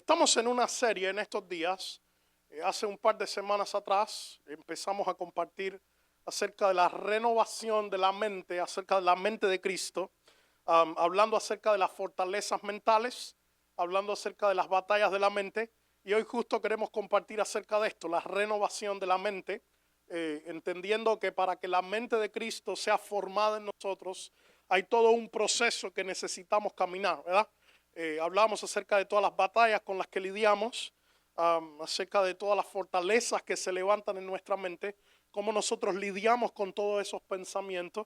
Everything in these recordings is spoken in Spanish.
Estamos en una serie en estos días. Hace un par de semanas atrás empezamos a compartir acerca de la renovación de la mente, acerca de la mente de Cristo, hablando acerca de las fortalezas mentales, hablando acerca de las batallas de la mente. Y hoy justo queremos compartir acerca de esto, la renovación de la mente, entendiendo que para que la mente de Cristo sea formada en nosotros, hay todo un proceso que necesitamos caminar, ¿verdad? Hablamos acerca de todas las batallas con las que lidiamos, acerca de todas las fortalezas que se levantan en nuestra mente, cómo nosotros lidiamos con todos esos pensamientos.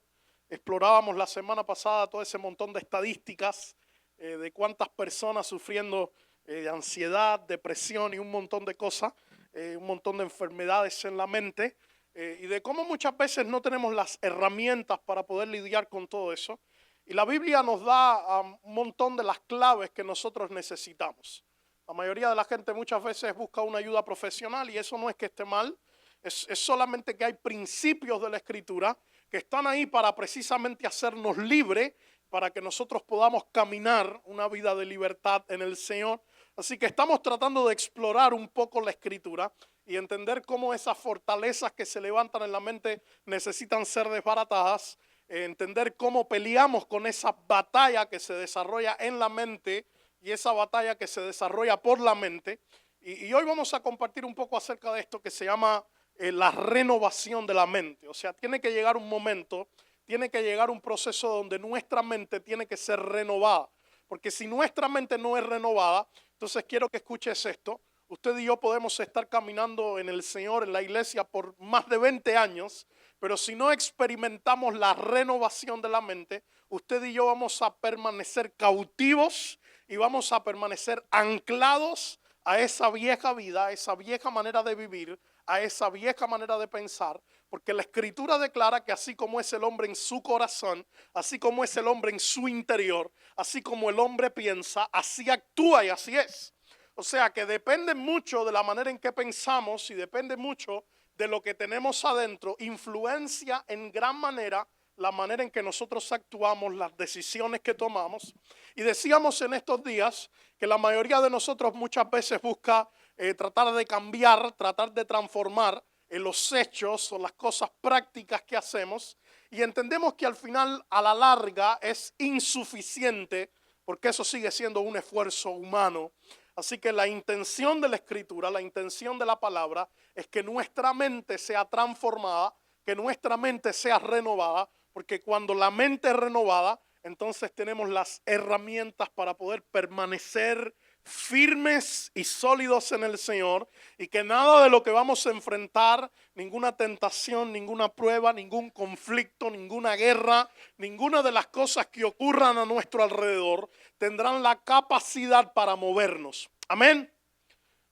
Explorábamos la semana pasada todo ese montón de estadísticas de cuántas personas sufriendo de ansiedad, depresión y un montón de cosas, un montón de enfermedades en la mente, y de cómo muchas veces no tenemos las herramientas para poder lidiar con todo eso. Y la Biblia nos da un montón de las claves que nosotros necesitamos. La mayoría de la gente muchas veces busca una ayuda profesional y eso no es que esté mal, es solamente que hay principios de la Escritura que están ahí para precisamente hacernos libres, para que nosotros podamos caminar una vida de libertad en el Señor. Así que estamos tratando de explorar un poco la Escritura y entender cómo esas fortalezas que se levantan en la mente necesitan ser desbaratadas, entender cómo peleamos con esa batalla que se desarrolla en la mente y esa batalla que se desarrolla por la mente. Y hoy vamos a compartir un poco acerca de esto que se llama la renovación de la mente. O sea, tiene que llegar un momento, tiene que llegar un proceso donde nuestra mente tiene que ser renovada. Porque si nuestra mente no es renovada, entonces quiero que escuches esto. Usted y yo podemos estar caminando en el Señor, en la iglesia por más de 20 años, pero si no experimentamos la renovación de la mente, usted y yo vamos a permanecer cautivos y vamos a permanecer anclados a esa vieja vida, a esa vieja manera de vivir, a esa vieja manera de pensar, porque la Escritura declara que así como es el hombre en su corazón, así como es el hombre en su interior, así como el hombre piensa, así actúa y así es. O sea que depende mucho de la manera en que pensamos y depende mucho de lo que tenemos adentro, influencia en gran manera la manera en que nosotros actuamos, las decisiones que tomamos. Y decíamos en estos días que la mayoría de nosotros muchas veces busca tratar de cambiar, tratar de transformar los hechos o las cosas prácticas que hacemos, y entendemos que al final, a la larga, es insuficiente porque eso sigue siendo un esfuerzo humano. Así que la intención de la Escritura, la intención de la palabra es que nuestra mente sea transformada, que nuestra mente sea renovada, porque cuando la mente es renovada, entonces tenemos las herramientas para poder permanecer firmes y sólidos en el Señor, y que nada de lo que vamos a enfrentar, ninguna tentación, ninguna prueba, ningún conflicto, ninguna guerra, ninguna de las cosas que ocurran a nuestro alrededor tendrán la capacidad para movernos. Amén.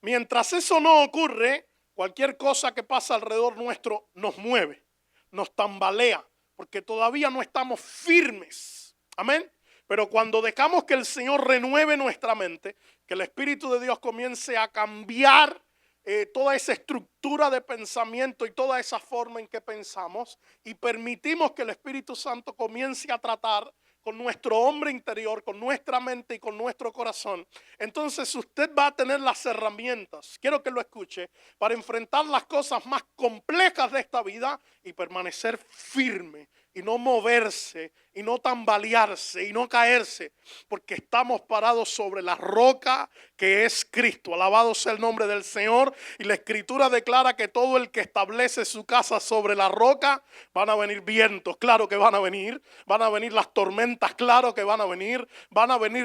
Mientras eso no ocurre, cualquier cosa que pasa alrededor nuestro nos mueve, nos tambalea, porque todavía no estamos firmes. Amén. Pero cuando dejamos que el Señor renueve nuestra mente, que el Espíritu de Dios comience a cambiar toda esa estructura de pensamiento y toda esa forma en que pensamos, y permitimos que el Espíritu Santo comience a tratar con nuestro hombre interior, con nuestra mente y con nuestro corazón, entonces usted va a tener las herramientas, quiero que lo escuche, para enfrentar las cosas más complejas de esta vida y permanecer firme y no moverse y no tambalearse y no caerse, porque estamos parados sobre la roca que es Cristo. Alabado sea el nombre del Señor. Y la Escritura declara que todo el que establece su casa sobre la roca, van a venir vientos, claro que van a venir las tormentas, claro que van a venir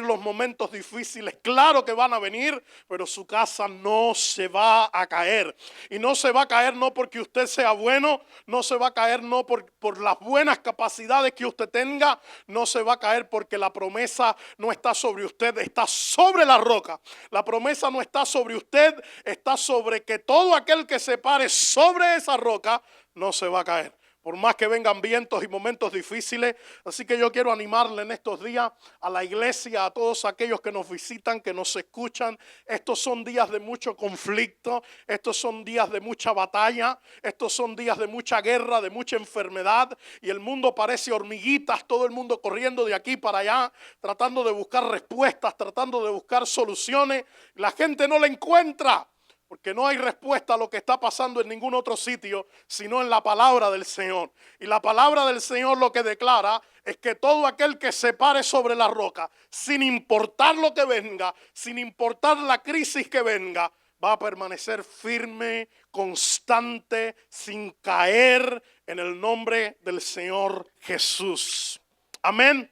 los momentos difíciles, claro que van a venir, pero su casa no se va a caer. Y no se va a caer no porque usted sea bueno, no se va a caer no por las buenas capacidades que usted tenga, no se va a caer porque la promesa no está sobre usted, está sobre la roca. La promesa no está sobre usted, está sobre que todo aquel que se pare sobre esa roca no se va a caer. por más que vengan vientos y momentos difíciles. Así que yo quiero animarle en estos días a la iglesia, a todos aquellos que nos visitan, que nos escuchan. Estos son días de mucho conflicto, estos son días de mucha batalla, estos son días de mucha guerra, de mucha enfermedad, y el mundo parece hormiguitas, todo el mundo corriendo de aquí para allá, tratando de buscar respuestas, tratando de buscar soluciones. La gente no la encuentra, porque no hay respuesta a lo que está pasando en ningún otro sitio, sino en la palabra del Señor. Y la palabra del Señor lo que declara es que todo aquel que se pare sobre la roca, sin importar lo que venga, sin importar la crisis que venga, va a permanecer firme, constante, sin caer, en el nombre del Señor Jesús. Amén.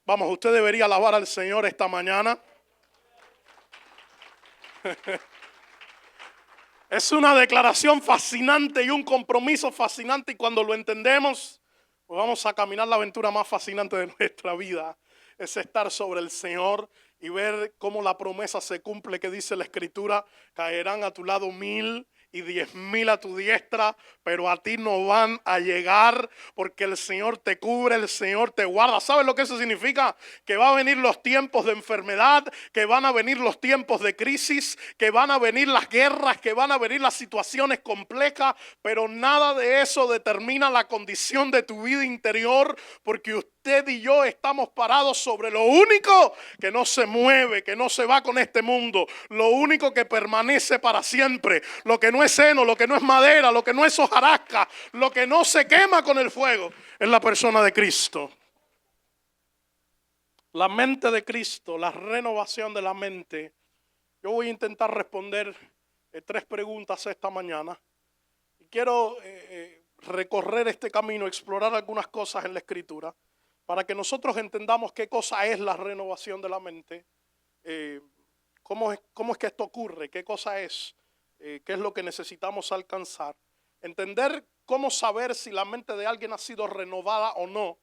Vamos, usted debería alabar al Señor esta mañana. Es una declaración fascinante y un compromiso fascinante, y cuando lo entendemos, pues vamos a caminar la aventura más fascinante de nuestra vida. Es estar sobre el Señor y ver cómo la promesa se cumple que dice la Escritura: caerán a tu lado 1000 y 10,000 a tu diestra, pero a ti no van a llegar, porque el Señor te cubre, el Señor te guarda. ¿Sabes lo que eso significa? Que van a venir los tiempos de enfermedad, que van a venir los tiempos de crisis, que van a venir las guerras, que van a venir las situaciones complejas, pero nada de eso determina la condición de tu vida interior, porque usted y yo estamos parados sobre lo único que no se mueve, que no se va con este mundo, lo único que permanece para siempre, lo que no es heno, lo que no es madera, lo que no es hojarasca, lo que no se quema con el fuego, es la persona de Cristo. La mente de Cristo, la renovación de la mente. Yo voy a intentar responder 3 preguntas esta mañana. Y quiero recorrer este camino, explorar algunas cosas en la Escritura, para que nosotros entendamos qué cosa es la renovación de la mente, cómo es que esto ocurre, qué cosa es, qué es lo que necesitamos alcanzar, entender cómo saber si la mente de alguien ha sido renovada o no.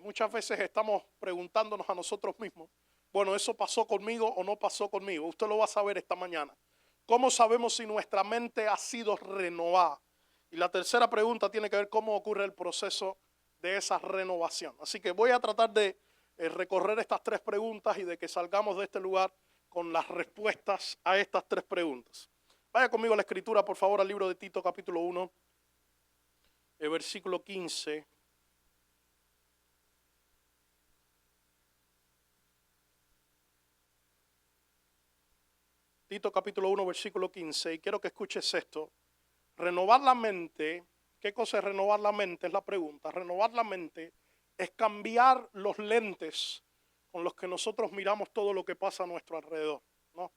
Muchas veces estamos preguntándonos a nosotros mismos, bueno, ¿eso pasó conmigo o no pasó conmigo? Usted lo va a saber esta mañana. ¿Cómo sabemos si nuestra mente ha sido renovada? Y la tercera pregunta tiene que ver cómo ocurre el proceso de esa renovación. Así que voy a tratar de recorrer estas 3 preguntas y de que salgamos de este lugar con las respuestas a estas 3 preguntas. Vaya conmigo a la Escritura, por favor, al libro de Tito, capítulo 1, versículo 15. Tito, capítulo 1, versículo 15. Y quiero que escuches esto. Renovar la mente. ¿Qué cosa es renovar la mente? Es la pregunta. Renovar la mente es cambiar los lentes con los que nosotros miramos todo lo que pasa a nuestro alrededor, ¿no?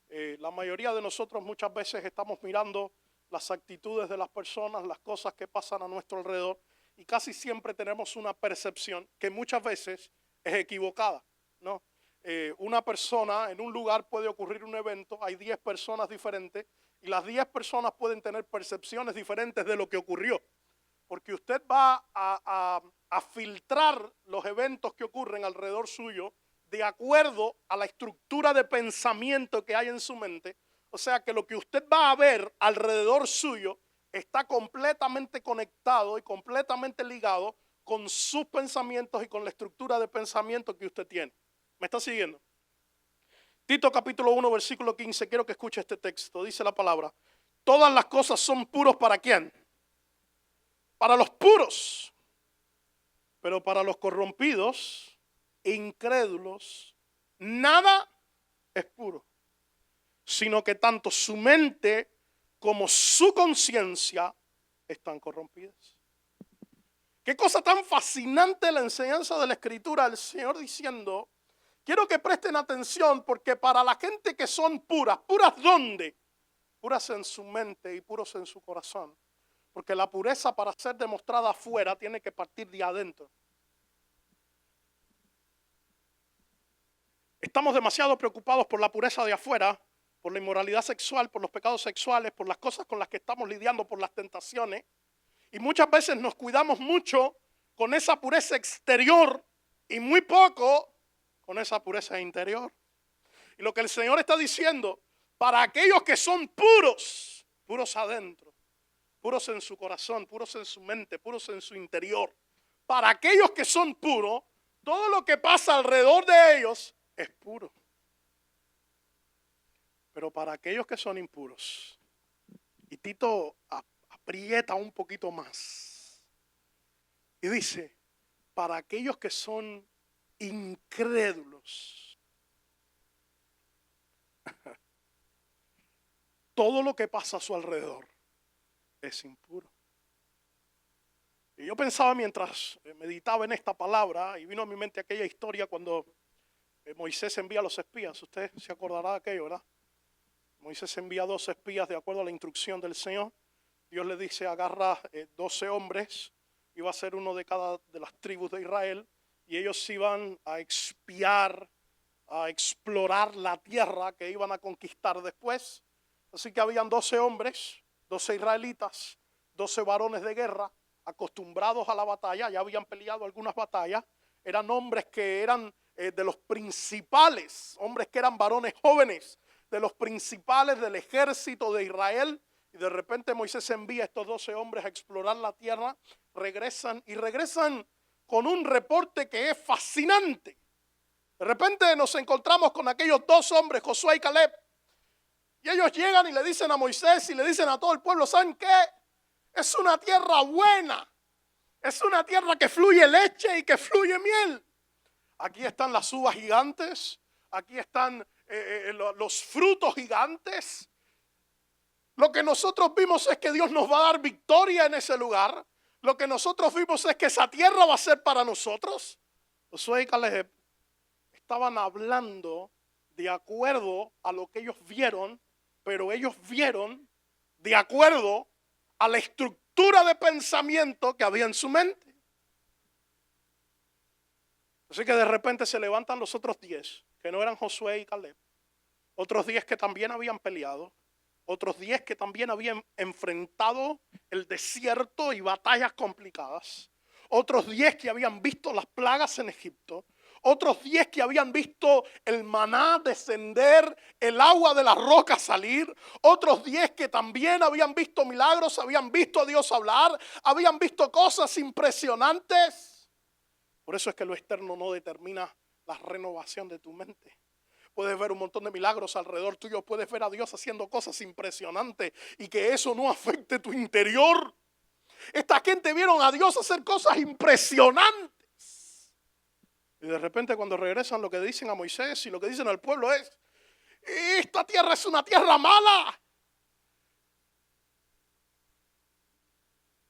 La mayoría de nosotros muchas veces estamos mirando las actitudes de las personas, las cosas que pasan a nuestro alrededor, y casi siempre tenemos una percepción que muchas veces es equivocada, ¿no? Una persona, en un lugar puede ocurrir un evento, hay 10 personas diferentes, y las 10 personas pueden tener percepciones diferentes de lo que ocurrió, porque usted va a filtrar los eventos que ocurren alrededor suyo de acuerdo a la estructura de pensamiento que hay en su mente. O sea que lo que usted va a ver alrededor suyo está completamente conectado y completamente ligado con sus pensamientos y con la estructura de pensamiento que usted tiene. ¿Me está siguiendo? Tito capítulo 1, versículo 15, quiero que escuche este texto. Dice la palabra: todas las cosas son puros ¿para quién? Para los puros, pero para los corrompidos, incrédulos, nada es puro, sino que tanto su mente como su conciencia están corrompidas. Qué cosa tan fascinante la enseñanza de la Escritura, el Señor diciendo: quiero que presten atención, porque para la gente que son puras, ¿puras dónde? Puras en su mente y puros en su corazón. Porque la pureza, para ser demostrada afuera, tiene que partir de adentro. Estamos demasiado preocupados por la pureza de afuera, por la inmoralidad sexual, por los pecados sexuales, por las cosas con las que estamos lidiando, por las tentaciones. Y muchas veces nos cuidamos mucho con esa pureza exterior y muy poco con esa pureza interior. Y lo que el Señor está diciendo, para aquellos que son puros, puros adentro, puros en su corazón, puros en su mente, puros en su interior. Para aquellos que son puros, todo lo que pasa alrededor de ellos es puro. Pero para aquellos que son impuros, y Tito aprieta un poquito más y dice, para aquellos que son incrédulos, todo lo que pasa a su alrededor es impuro. Y yo pensaba mientras meditaba en esta palabra, y vino a mi mente aquella historia cuando Moisés envía a los espías. Usted se acordará de aquello, ¿verdad? Moisés envía 2 espías de acuerdo a la instrucción del Señor. Dios le dice, agarra 12 hombres, iba a ser uno de cada de las tribus de Israel, y ellos iban a espiar, a explorar la tierra que iban a conquistar después. Así que habían 12 hombres, 12 israelitas, 12 varones de guerra, acostumbrados a la batalla, ya habían peleado algunas batallas, eran hombres que eran de los principales, hombres que eran varones jóvenes, de los principales del ejército de Israel, y de repente Moisés envía a estos 12 hombres a explorar la tierra, regresan con un reporte que es fascinante. De repente nos encontramos con aquellos 2 hombres, Josué y Caleb, y ellos llegan y le dicen a Moisés y le dicen a todo el pueblo, ¿saben qué? Es una tierra buena, es una tierra que fluye leche y que fluye miel. Aquí están las uvas gigantes, aquí están los frutos gigantes. Lo que nosotros vimos es que Dios nos va a dar victoria en ese lugar. Lo que nosotros vimos es que esa tierra va a ser para nosotros. Josué y Caleb estaban hablando de acuerdo a lo que ellos vieron, pero ellos vieron de acuerdo a la estructura de pensamiento que había en su mente. Así que de repente se levantan los otros 10, que no eran Josué y Caleb. Otros 10 que también habían peleado. Otros 10 que también habían enfrentado el desierto y batallas complicadas. Otros 10 que habían visto las plagas en Egipto. Otros 10 que habían visto el maná descender, el agua de la roca salir. Otros 10 que también habían visto milagros, habían visto a Dios hablar, habían visto cosas impresionantes. Por eso es que lo externo no determina la renovación de tu mente. Puedes ver un montón de milagros alrededor tuyo, puedes ver a Dios haciendo cosas impresionantes y que eso no afecte tu interior. Esta gente vieron a Dios hacer cosas impresionantes. Y de repente cuando regresan lo que dicen a Moisés y lo que dicen al pueblo es, esta tierra es una tierra mala.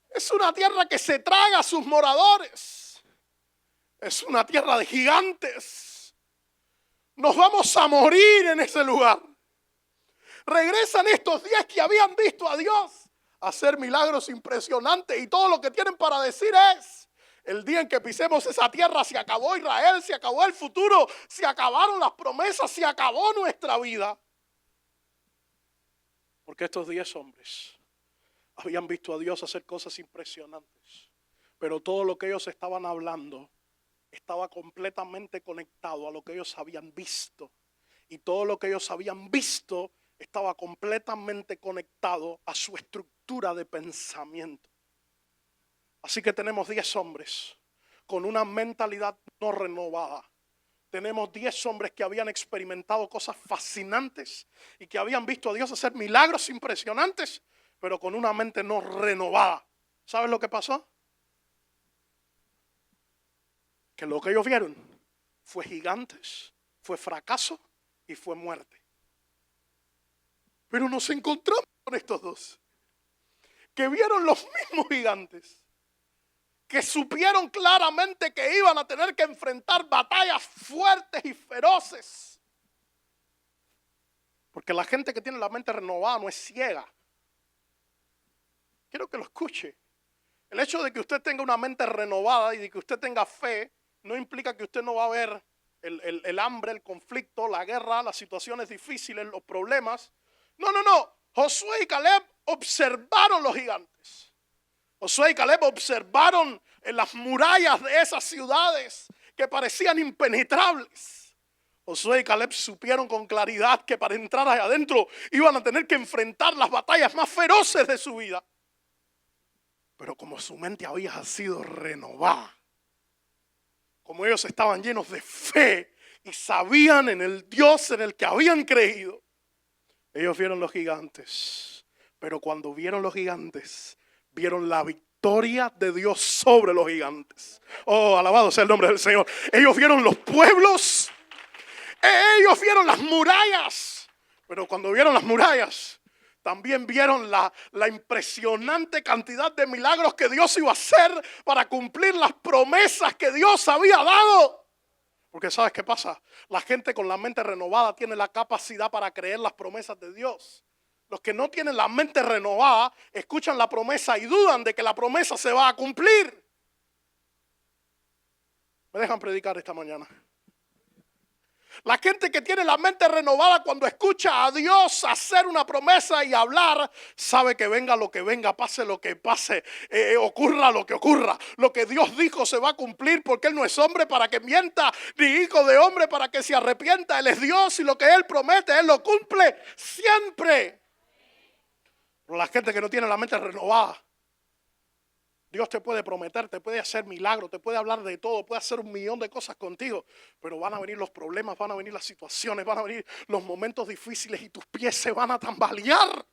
Es una tierra que se traga a sus moradores. Es una tierra de gigantes. Nos vamos a morir en ese lugar. Regresan estos 10 que habían visto a Dios hacer milagros impresionantes y todo lo que tienen para decir es, el día en que pisemos esa tierra se acabó Israel, se acabó el futuro, se acabaron las promesas, se acabó nuestra vida. Porque estos 10 hombres habían visto a Dios hacer cosas impresionantes, pero todo lo que ellos estaban hablando estaba completamente conectado a lo que ellos habían visto. Y todo lo que ellos habían visto estaba completamente conectado a su estructura de pensamiento. Así que tenemos 10 hombres con una mentalidad no renovada. Tenemos 10 hombres que habían experimentado cosas fascinantes y que habían visto a Dios hacer milagros impresionantes, pero con una mente no renovada. ¿Sabes lo que pasó? Que lo que ellos vieron fue gigantes, fue fracaso y fue muerte. Pero nos encontramos con estos 2 que vieron los mismos gigantes, que supieron claramente que iban a tener que enfrentar batallas fuertes y feroces. Porque la gente que tiene la mente renovada no es ciega. Quiero que lo escuche. El hecho de que usted tenga una mente renovada y de que usted tenga fe no implica que usted no va a ver el hambre, el conflicto, la guerra, las situaciones difíciles, los problemas. No. Josué y Caleb observaron los gigantes. Josué y Caleb observaron en las murallas de esas ciudades que parecían impenetrables. Josué y Caleb supieron con claridad que para entrar allá adentro iban a tener que enfrentar las batallas más feroces de su vida. Pero como su mente había sido renovada, como ellos estaban llenos de fe y sabían en el Dios en el que habían creído, ellos vieron los gigantes. Pero cuando vieron los gigantes, vieron la victoria de Dios sobre los gigantes. Oh, alabado sea el nombre del Señor. Ellos vieron los pueblos, ellos vieron las murallas. Pero cuando vieron las murallas, también vieron la impresionante cantidad de milagros que Dios iba a hacer para cumplir las promesas que Dios había dado. Porque ¿sabes qué pasa? La gente con la mente renovada tiene la capacidad para creer las promesas de Dios. Los que no tienen la mente renovada escuchan la promesa y dudan de que la promesa se va a cumplir. ¿Me dejan predicar esta mañana? La gente que tiene la mente renovada cuando escucha a Dios hacer una promesa y hablar, sabe que venga lo que venga, pase lo que pase, ocurra lo que ocurra. Lo que Dios dijo se va a cumplir porque Él no es hombre para que mienta, ni hijo de hombre para que se arrepienta. Él es Dios y lo que Él promete, Él lo cumple siempre. Pero la gente que no tiene la mente renovada, Dios te puede prometer, te puede hacer milagros, te puede hablar de todo, puede hacer 1.000.000 de cosas contigo, pero van a venir los problemas, van a venir las situaciones, van a venir los momentos difíciles y tus pies se van a tambalear.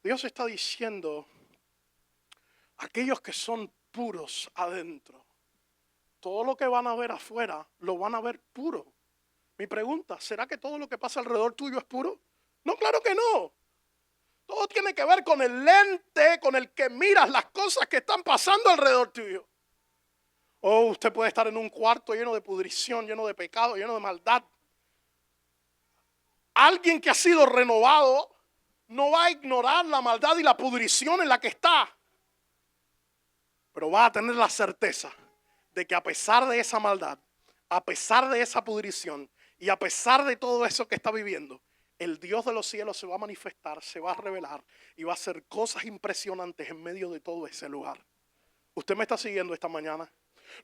Dios está diciendo, aquellos que son puros adentro, todo lo que van a ver afuera, lo van a ver puro. Mi pregunta, ¿será que todo lo que pasa alrededor tuyo es puro? No, claro que no. Todo tiene que ver con el lente con el que miras las cosas que están pasando alrededor tuyo. O usted puede estar en un cuarto lleno de pudrición, lleno de pecado, lleno de maldad. Alguien que ha sido renovado no va a ignorar la maldad y la pudrición en la que está. Pero va a tener la certeza de que a pesar de esa maldad, a pesar de esa pudrición y a pesar de todo eso que está viviendo, el Dios de los cielos se va a manifestar, se va a revelar y va a hacer cosas impresionantes en medio de todo ese lugar. ¿Usted me está siguiendo esta mañana?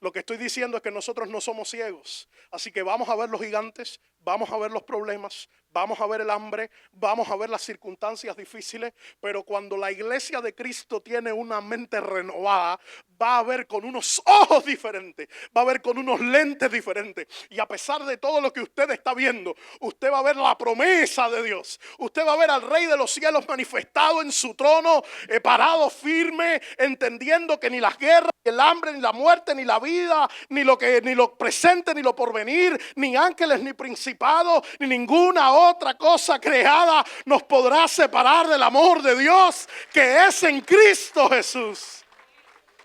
Lo que estoy diciendo es que nosotros no somos ciegos. Así que vamos a ver los gigantes, vamos a ver los problemas, vamos a ver el hambre, vamos a ver las circunstancias difíciles. Pero cuando la iglesia de Cristo tiene una mente renovada, va a ver con unos ojos diferentes, va a ver con unos lentes diferentes. Y a pesar de todo lo que usted está viendo, usted va a ver la promesa de Dios. Usted va a ver al Rey de los cielos manifestado en su trono, parado firme, entendiendo que ni las guerras, ni el hambre, ni la muerte, ni la vida, ni lo presente, ni lo porvenir, ni ángeles, ni principados, ni ninguna otra cosa creada nos podrá separar del amor de Dios que es en Cristo Jesús.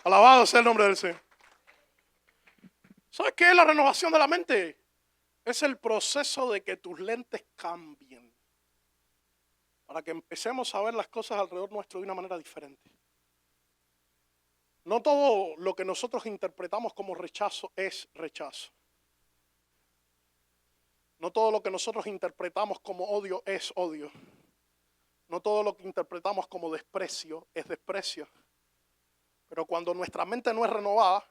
Alabado sea el nombre del Señor. ¿Sabes qué es la renovación de la mente? Es el proceso de que tus lentes cambien para que empecemos a ver las cosas alrededor nuestro de una manera diferente. No todo lo que nosotros interpretamos como rechazo es rechazo. No todo lo que nosotros interpretamos como odio es odio. No todo lo que interpretamos como desprecio es desprecio. Pero cuando nuestra mente no es renovada,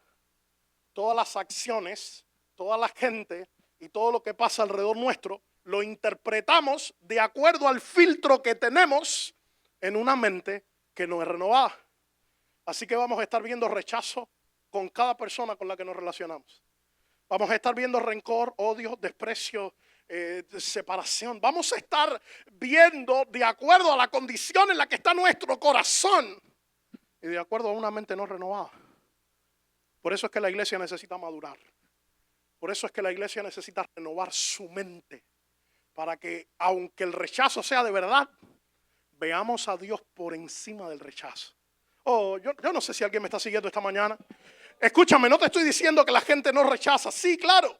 todas las acciones, toda la gente y todo lo que pasa alrededor nuestro, lo interpretamos de acuerdo al filtro que tenemos en una mente que no es renovada. Así que vamos a estar viendo rechazo con cada persona con la que nos relacionamos. Vamos a estar viendo rencor, odio, desprecio, separación. Vamos a estar viendo de acuerdo a la condición en la que está nuestro corazón y de acuerdo a una mente no renovada. Por eso es que la iglesia necesita madurar. Por eso es que la iglesia necesita renovar su mente. Para que, aunque el rechazo sea de verdad, veamos a Dios por encima del rechazo. Oh, yo no sé si alguien me está siguiendo esta mañana. Escúchame, no te estoy diciendo que la gente no rechaza. Sí, claro.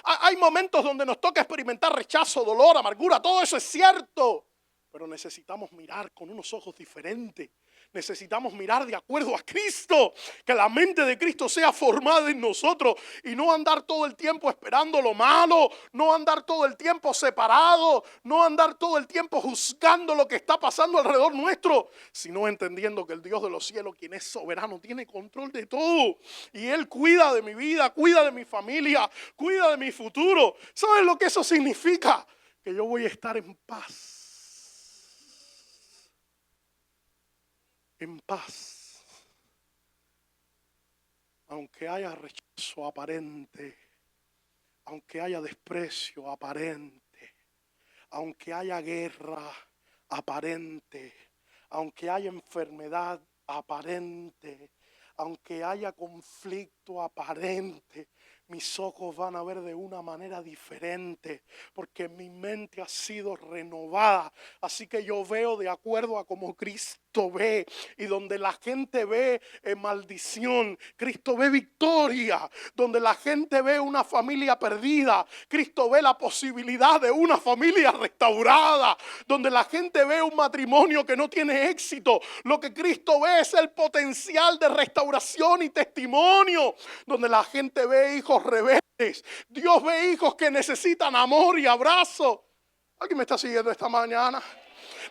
Hay momentos donde nos toca experimentar rechazo, dolor, amargura. Todo eso es cierto. Pero necesitamos mirar con unos ojos diferentes. Necesitamos mirar de acuerdo a Cristo. Que la mente de Cristo sea formada en nosotros. Y no andar todo el tiempo esperando lo malo. No andar todo el tiempo separado. No andar todo el tiempo juzgando lo que está pasando alrededor nuestro. Sino entendiendo que el Dios de los cielos, quien es soberano, tiene control de todo. Y Él cuida de mi vida, cuida de mi familia, cuida de mi futuro. ¿Sabes lo que eso significa? Que yo voy a estar en paz. en paz. Aunque haya rechazo aparente, aunque haya desprecio aparente, aunque haya guerra aparente, aunque haya enfermedad aparente, aunque haya conflicto aparente, mis ojos van a ver de una manera diferente, porque mi mente ha sido renovada. Así que yo veo de acuerdo a como Cristo ve, y donde la gente ve maldición, Cristo ve victoria. Donde la gente ve una familia perdida, Cristo ve la posibilidad de una familia restaurada. Donde la gente ve un matrimonio que no tiene éxito, lo que Cristo ve es el potencial de restauración y testimonio. Donde la gente ve hijos rebeldes, Dios ve hijos que necesitan amor y abrazo. ¿Alguien me está siguiendo esta mañana?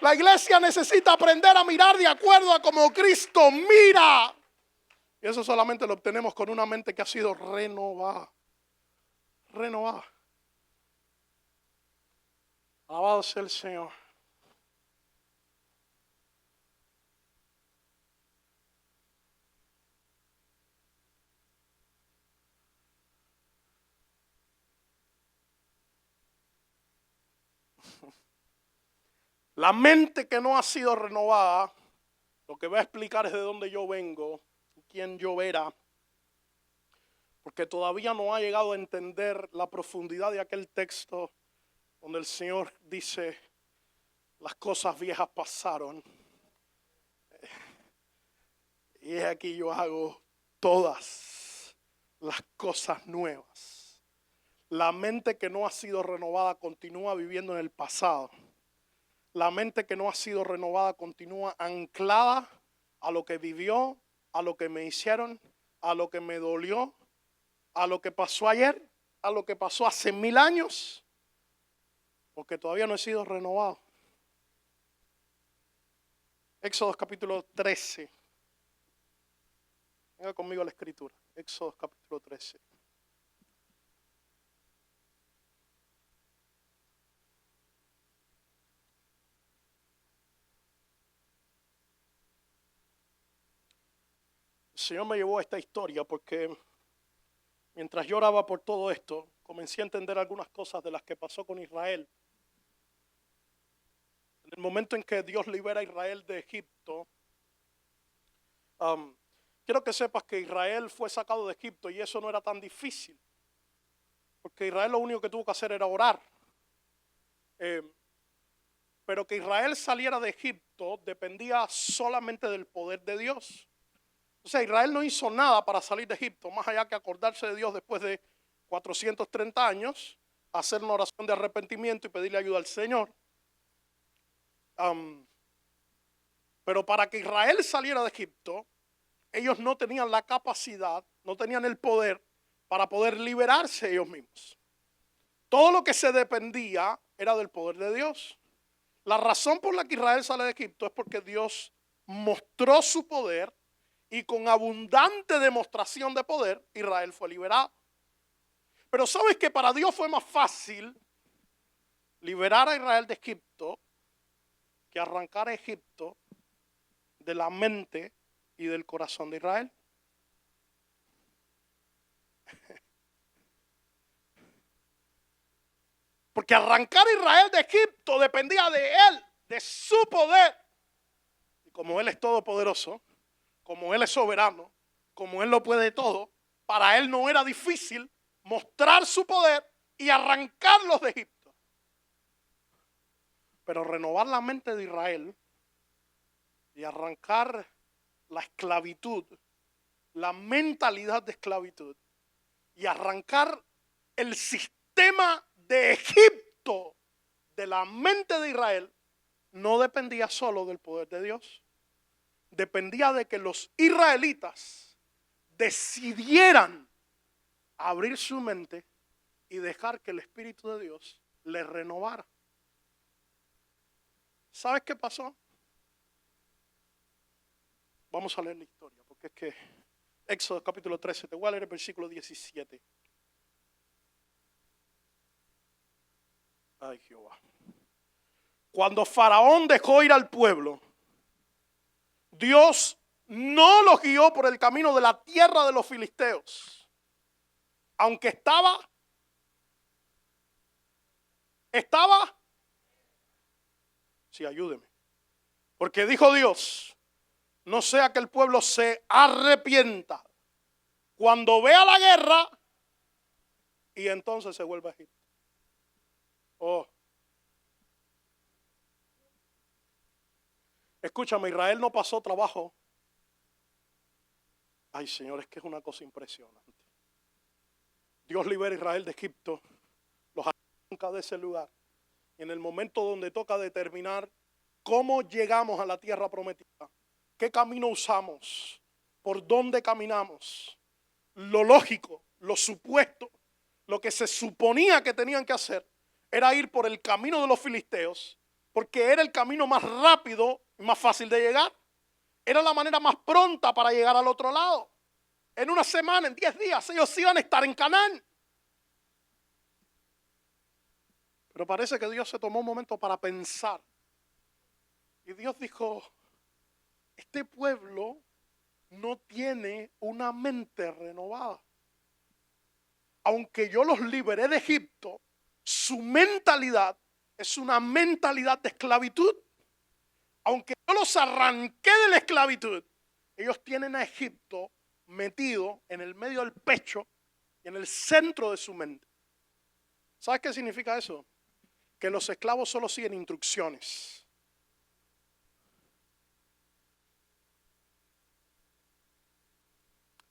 La iglesia necesita aprender a mirar de acuerdo a como Cristo mira. Y eso solamente lo obtenemos con una mente que ha sido renovada. Renovada. Alabado sea el Señor. La mente que no ha sido renovada, lo que va a explicar es de dónde yo vengo, quién yo era, porque todavía no ha llegado a entender la profundidad de aquel texto donde el Señor dice, las cosas viejas pasaron, y aquí yo hago todas las cosas nuevas. La mente que no ha sido renovada continúa viviendo en el pasado. La mente que no ha sido renovada continúa anclada a lo que vivió, a lo que me hicieron, a lo que me dolió, a lo que pasó ayer, a lo que pasó hace 1000 años, porque todavía no he sido renovado. Éxodo capítulo 13. Venga conmigo a la escritura. Éxodo capítulo 13. El Señor me llevó a esta historia porque mientras yo oraba por todo esto, comencé a entender algunas cosas de las que pasó con Israel. En el momento en que Dios libera a Israel de Egipto, quiero que sepas que Israel fue sacado de Egipto y eso no era tan difícil. Porque Israel lo único que tuvo que hacer era orar. Pero que Israel saliera de Egipto dependía solamente del poder de Dios. O sea, Israel no hizo nada para salir de Egipto, más allá que acordarse de Dios después de 430 años, hacer una oración de arrepentimiento y pedirle ayuda al Señor. Pero para que Israel saliera de Egipto, ellos no tenían la capacidad, no tenían el poder para poder liberarse ellos mismos. Todo lo que se dependía era del poder de Dios. La razón por la que Israel sale de Egipto es porque Dios mostró su poder y con abundante demostración de poder Israel fue liberado. Pero sabes que para Dios fue más fácil liberar a Israel de Egipto que arrancar a Egipto de la mente y del corazón de Israel. Porque arrancar a Israel de Egipto dependía de él, de su poder. Y como él es todopoderoso, como él es soberano, como él lo puede todo, para él no era difícil mostrar su poder y arrancarlos de Egipto. Pero renovar la mente de Israel y arrancar la esclavitud, la mentalidad de esclavitud, y arrancar el sistema de Egipto de la mente de Israel, no dependía solo del poder de Dios. Dependía de que los israelitas decidieran abrir su mente y dejar que el Espíritu de Dios les renovara. ¿Sabes qué pasó? Vamos a leer la historia, porque es que Éxodo capítulo 13, te voy a leer el versículo 17. Ay, Jehová. Cuando Faraón dejó ir al pueblo, Dios no los guió por el camino de la tierra de los filisteos, aunque estaba, sí, ayúdeme, porque dijo Dios, no sea que el pueblo se arrepienta cuando vea la guerra y entonces se vuelva a Egipto. Oh. Escúchame, Israel no pasó trabajo. Ay, Señor, es que es una cosa impresionante. Dios libera a Israel de Egipto, los arranca de ese lugar. Y en el momento donde toca determinar cómo llegamos a la tierra prometida, qué camino usamos, por dónde caminamos, lo lógico, lo supuesto, lo que se suponía que tenían que hacer, era ir por el camino de los filisteos, porque era el camino más rápido y más fácil de llegar. Era la manera más pronta para llegar al otro lado. En una semana, en 10 días, ellos iban a estar en Canaán. Pero parece que Dios se tomó un momento para pensar. Y Dios dijo, este pueblo no tiene una mente renovada. Aunque yo los liberé de Egipto, su mentalidad es una mentalidad de esclavitud. Aunque yo los arranqué de la esclavitud, ellos tienen a Egipto metido en el medio del pecho y en el centro de su mente. ¿Sabes qué significa eso? Que los esclavos solo siguen instrucciones.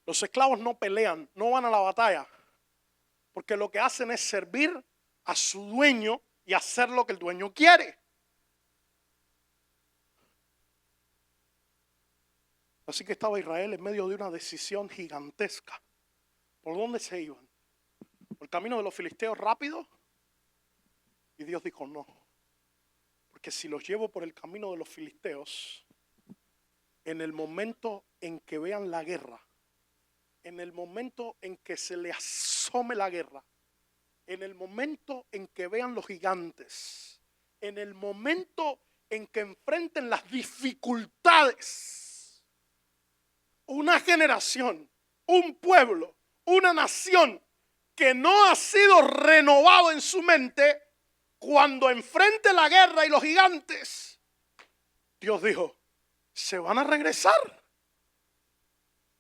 Los esclavos no pelean, no van a la batalla, porque lo que hacen es servir a su dueño y hacer lo que el dueño quiere. Así que estaba Israel en medio de una decisión gigantesca. ¿Por dónde se iban? ¿Por el camino de los filisteos rápido? Y Dios dijo no. Porque si los llevo por el camino de los filisteos, en el momento en que vean la guerra, en el momento en que se le asome la guerra, en el momento en que vean los gigantes, en el momento en que enfrenten las dificultades, una generación, un pueblo, una nación que no ha sido renovado en su mente, cuando enfrente la guerra y los gigantes, Dios dijo, se van a regresar.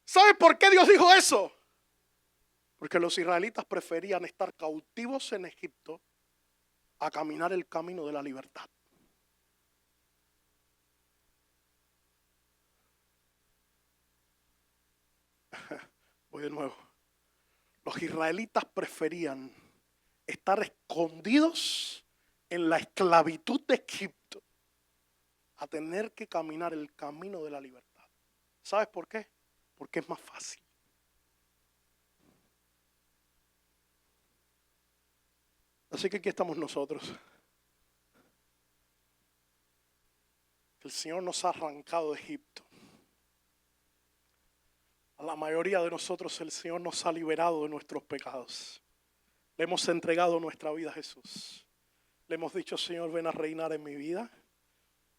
¿Sabe por qué Dios dijo eso? Porque los israelitas preferían estar cautivos en Egipto a caminar el camino de la libertad. Voy de nuevo. Los israelitas preferían estar escondidos en la esclavitud de Egipto a tener que caminar el camino de la libertad. ¿Sabes por qué? Porque es más fácil. Así que aquí estamos nosotros. El Señor nos ha arrancado de Egipto. A la mayoría de nosotros el Señor nos ha liberado de nuestros pecados. Le hemos entregado nuestra vida a Jesús. Le hemos dicho, Señor, ven a reinar en mi vida.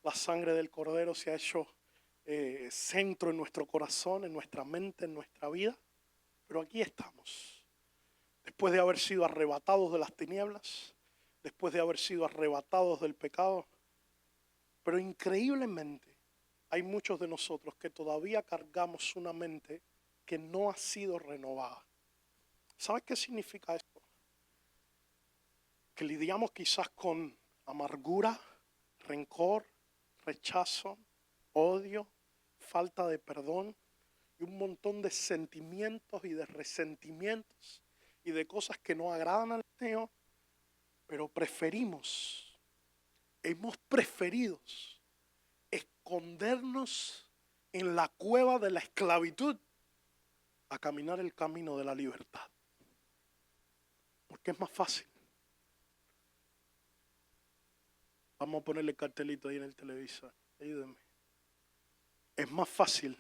La sangre del Cordero se ha hecho centro en nuestro corazón, en nuestra mente, en nuestra vida. Pero aquí estamos. Después de haber sido arrebatados de las tinieblas, después de haber sido arrebatados del pecado. Pero increíblemente hay muchos de nosotros que todavía cargamos una mente que no ha sido renovada. ¿Sabes qué significa esto? Que lidiamos quizás con amargura, rencor, rechazo, odio, falta de perdón y un montón de sentimientos y de resentimientos y de cosas que no agradan al Señor, pero hemos preferido escondernos en la cueva de la esclavitud a caminar el camino de la libertad. Porque es más fácil. Vamos a ponerle cartelito ahí en el televisor. Ayúdenme. Es más fácil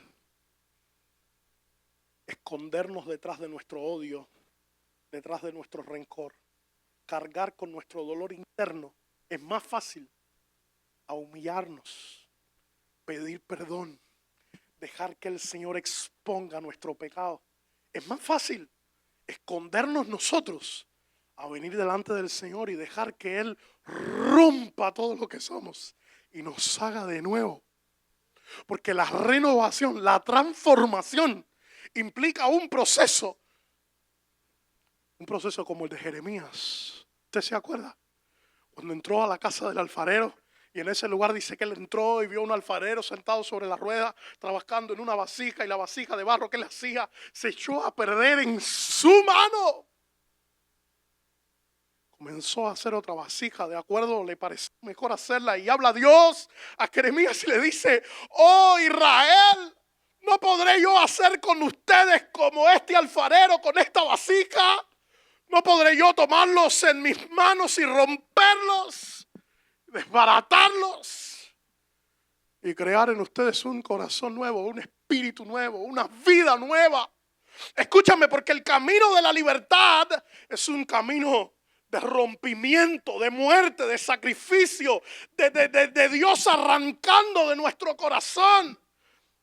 escondernos detrás de nuestro odio, detrás de nuestro rencor, cargar con nuestro dolor interno. Es más fácil a humillarnos, pedir perdón, dejar que el Señor exponga nuestro pecado. Es más fácil escondernos nosotros a venir delante del Señor y dejar que Él rompa todo lo que somos y nos haga de nuevo. Porque la renovación, la transformación implica un proceso como el de Jeremías. ¿Usted se acuerda? Cuando entró a la casa del alfarero y en ese lugar dice que él entró y vio a un alfarero sentado sobre la rueda trabajando en una vasija, y la vasija de barro que él hacía se echó a perder en su mano. Comenzó a hacer otra vasija, de acuerdo, le pareció mejor hacerla, y habla Dios a Jeremías y le dice: oh Israel, ¿no podré yo hacer con ustedes como este alfarero con esta vasija? ¿No podré yo tomarlos en mis manos y romperlos, desbaratarlos y crear en ustedes un corazón nuevo, un espíritu nuevo, una vida nueva? Escúchame, porque el camino de la libertad es un camino de rompimiento, de muerte, de sacrificio, de Dios arrancando de nuestro corazón,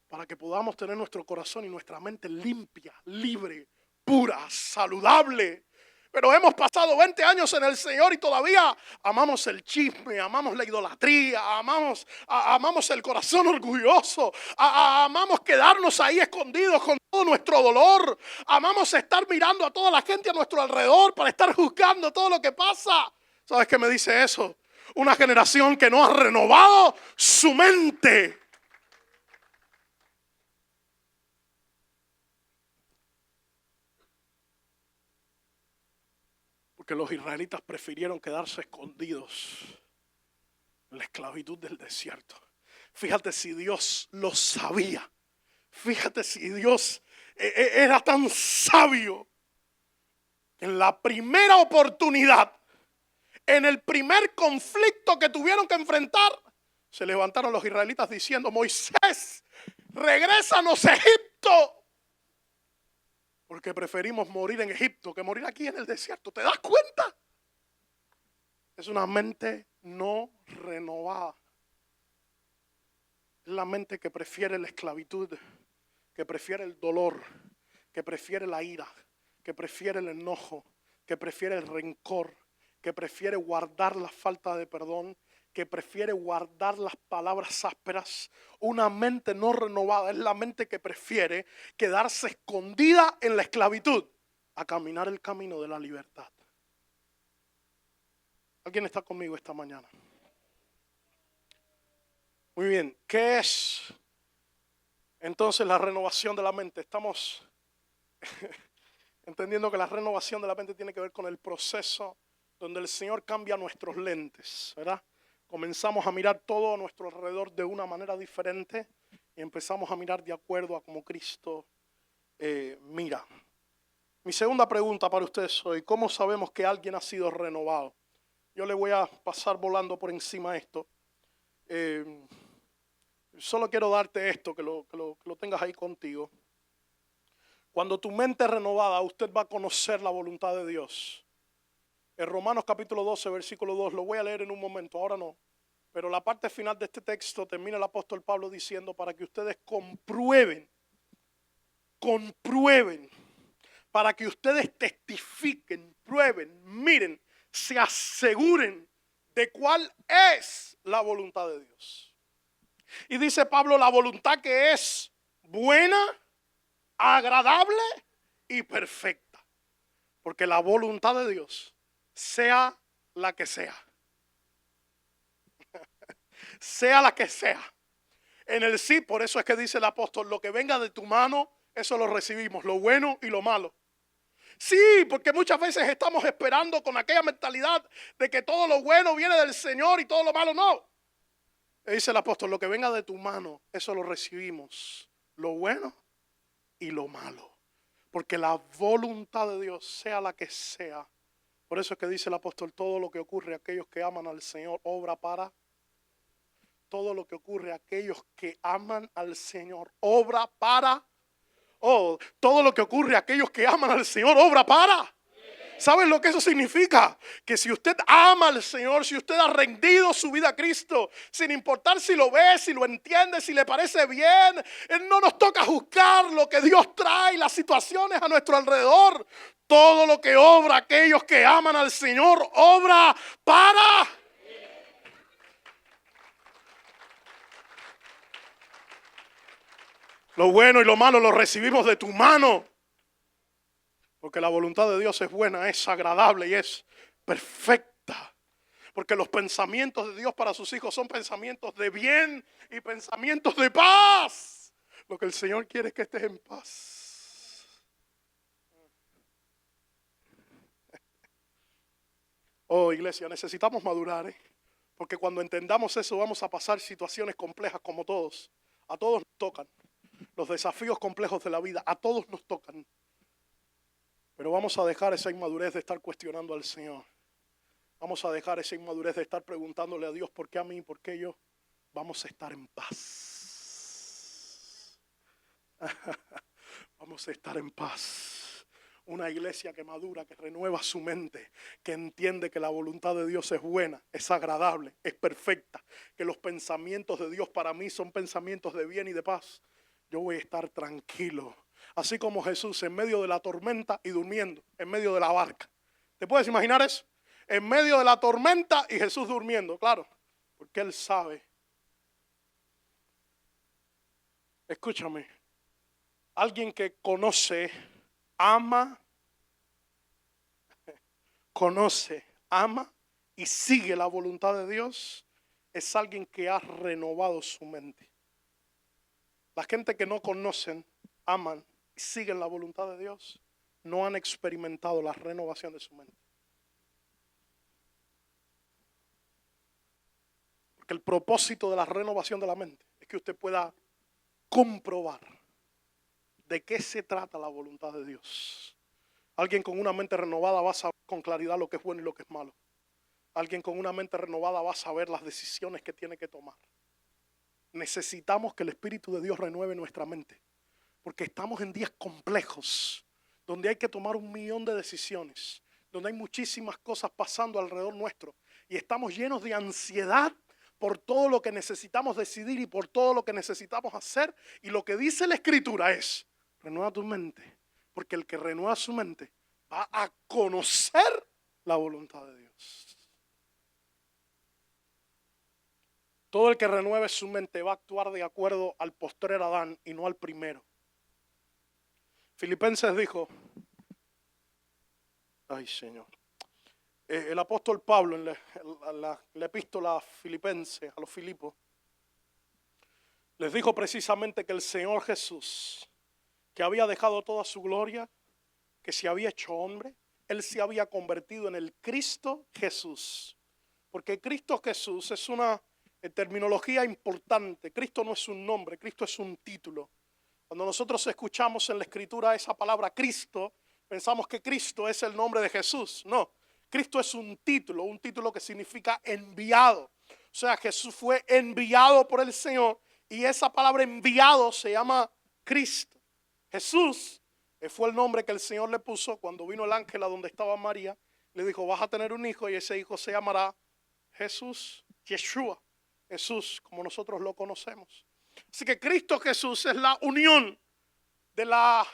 para que podamos tener nuestro corazón y nuestra mente limpia, libre, pura, saludable. Pero hemos pasado 20 años en el Señor y todavía amamos el chisme, amamos la idolatría, amamos el corazón orgulloso, amamos quedarnos ahí escondidos con todo nuestro dolor, amamos estar mirando a toda la gente a nuestro alrededor para estar juzgando todo lo que pasa. ¿Sabes qué me dice eso? Una generación que no ha renovado su mente. Que los israelitas prefirieron quedarse escondidos en la esclavitud del desierto. Fíjate si Dios lo sabía. Fíjate si Dios era tan sabio. En la primera oportunidad, en el primer conflicto que tuvieron que enfrentar, se levantaron los israelitas diciendo: Moisés, regrésanos a Egipto. Porque preferimos morir en Egipto que morir aquí en el desierto. ¿Te das cuenta? Es una mente no renovada. Es la mente que prefiere la esclavitud, que prefiere el dolor, que prefiere la ira, que prefiere el enojo, que prefiere el rencor, que prefiere guardar la falta de perdón, que prefiere guardar las palabras ásperas. Una mente no renovada es la mente que prefiere quedarse escondida en la esclavitud a caminar el camino de la libertad. ¿Alguien está conmigo esta mañana? Muy bien, ¿qué es entonces la renovación de la mente? Estamos entendiendo que la renovación de la mente tiene que ver con el proceso donde el Señor cambia nuestros lentes, ¿verdad? Comenzamos a mirar todo a nuestro alrededor de una manera diferente y empezamos a mirar de acuerdo a como Cristo mira. Mi segunda pregunta para ustedes hoy: ¿cómo sabemos que alguien ha sido renovado? Yo le voy a pasar volando por encima esto. Solo quiero darte esto, que lo tengas ahí contigo. Cuando tu mente es renovada, usted va a conocer la voluntad de Dios. En Romanos capítulo 12, versículo 2, lo voy a leer en un momento, ahora no. Pero la parte final de este texto termina el apóstol Pablo diciendo: para que ustedes comprueben, para que ustedes testifiquen, prueben, miren, se aseguren de cuál es la voluntad de Dios. Y dice Pablo: la voluntad que es buena, agradable y perfecta. Porque la voluntad de Dios, sea la que sea, sea la que sea, en el sí, por eso es que dice el apóstol: lo que venga de tu mano, eso lo recibimos, lo bueno y lo malo. Sí, porque muchas veces estamos esperando con aquella mentalidad de que todo lo bueno viene del Señor y todo lo malo no. Y dice el apóstol: lo que venga de tu mano, eso lo recibimos, lo bueno y lo malo. Porque la voluntad de Dios, sea la que sea. Por eso es que dice el apóstol: todo lo que ocurre a aquellos que aman al Señor, obra para. Todo lo que ocurre a aquellos que aman al Señor, obra para. Oh, todo lo que ocurre a aquellos que aman al Señor, obra para. ¿Saben lo que eso significa? Que si usted ama al Señor, si usted ha rendido su vida a Cristo, sin importar si lo ve, si lo entiende, si le parece bien, no nos toca juzgar lo que Dios trae, las situaciones a nuestro alrededor. Todo lo que obra aquellos que aman al Señor, obra para... Lo bueno y lo malo lo recibimos de tu mano. Porque la voluntad de Dios es buena, es agradable y es perfecta. Porque los pensamientos de Dios para sus hijos son pensamientos de bien y pensamientos de paz. Lo que el Señor quiere es que estés en paz. Oh, iglesia, necesitamos madurar, porque cuando entendamos eso vamos a pasar situaciones complejas como todos. A todos nos tocan. Los desafíos complejos de la vida, a todos nos tocan. Pero vamos a dejar esa inmadurez de estar cuestionando al Señor. Vamos a dejar esa inmadurez de estar preguntándole a Dios por qué a mí, por qué yo. Vamos a estar en paz. Vamos a estar en paz. Una iglesia que madura, que renueva su mente, que entiende que la voluntad de Dios es buena, es agradable, es perfecta, que los pensamientos de Dios para mí son pensamientos de bien y de paz. Yo voy a estar tranquilo, así como Jesús en medio de la tormenta y durmiendo, en medio de la barca. ¿Te puedes imaginar eso? En medio de la tormenta y Jesús durmiendo, claro, porque Él sabe. Escúchame, alguien que conoce, ama y sigue la voluntad de Dios, es alguien que ha renovado su mente. La gente que no conocen, aman y siguen la voluntad de Dios, no han experimentado la renovación de su mente. Porque el propósito de la renovación de la mente es que usted pueda comprobar de qué se trata la voluntad de Dios. Alguien con una mente renovada va a saber con claridad lo que es bueno y lo que es malo. Alguien con una mente renovada va a saber las decisiones que tiene que tomar. Necesitamos que el Espíritu de Dios renueve nuestra mente, porque estamos en días complejos, donde hay que tomar 1.000.000 de decisiones, donde hay muchísimas cosas pasando alrededor nuestro, y estamos llenos de ansiedad por todo lo que necesitamos decidir y por todo lo que necesitamos hacer. Y lo que dice la Escritura es: renueva tu mente, porque el que renueva su mente va a conocer la voluntad de Dios. Todo el que renueve su mente va a actuar de acuerdo al postrer Adán y no al primero. Filipenses dijo, ay Señor, el apóstol Pablo en la epístola a Filipenses, a los Filipos, les dijo precisamente que el Señor Jesús, que había dejado toda su gloria, que se había hecho hombre, Él se había convertido en el Cristo Jesús. Porque Cristo Jesús es una terminología importante. Cristo no es un nombre, Cristo es un título. Cuando nosotros escuchamos en la Escritura esa palabra Cristo, pensamos que Cristo es el nombre de Jesús. No, Cristo es un título que significa enviado. O sea, Jesús fue enviado por el Señor y esa palabra enviado se llama Cristo. Jesús fue el nombre que el Señor le puso cuando vino el ángel a donde estaba María. Le dijo, vas a tener un hijo y ese hijo se llamará Jesús, Yeshua, Jesús como nosotros lo conocemos. Así que Cristo Jesús es la unión de la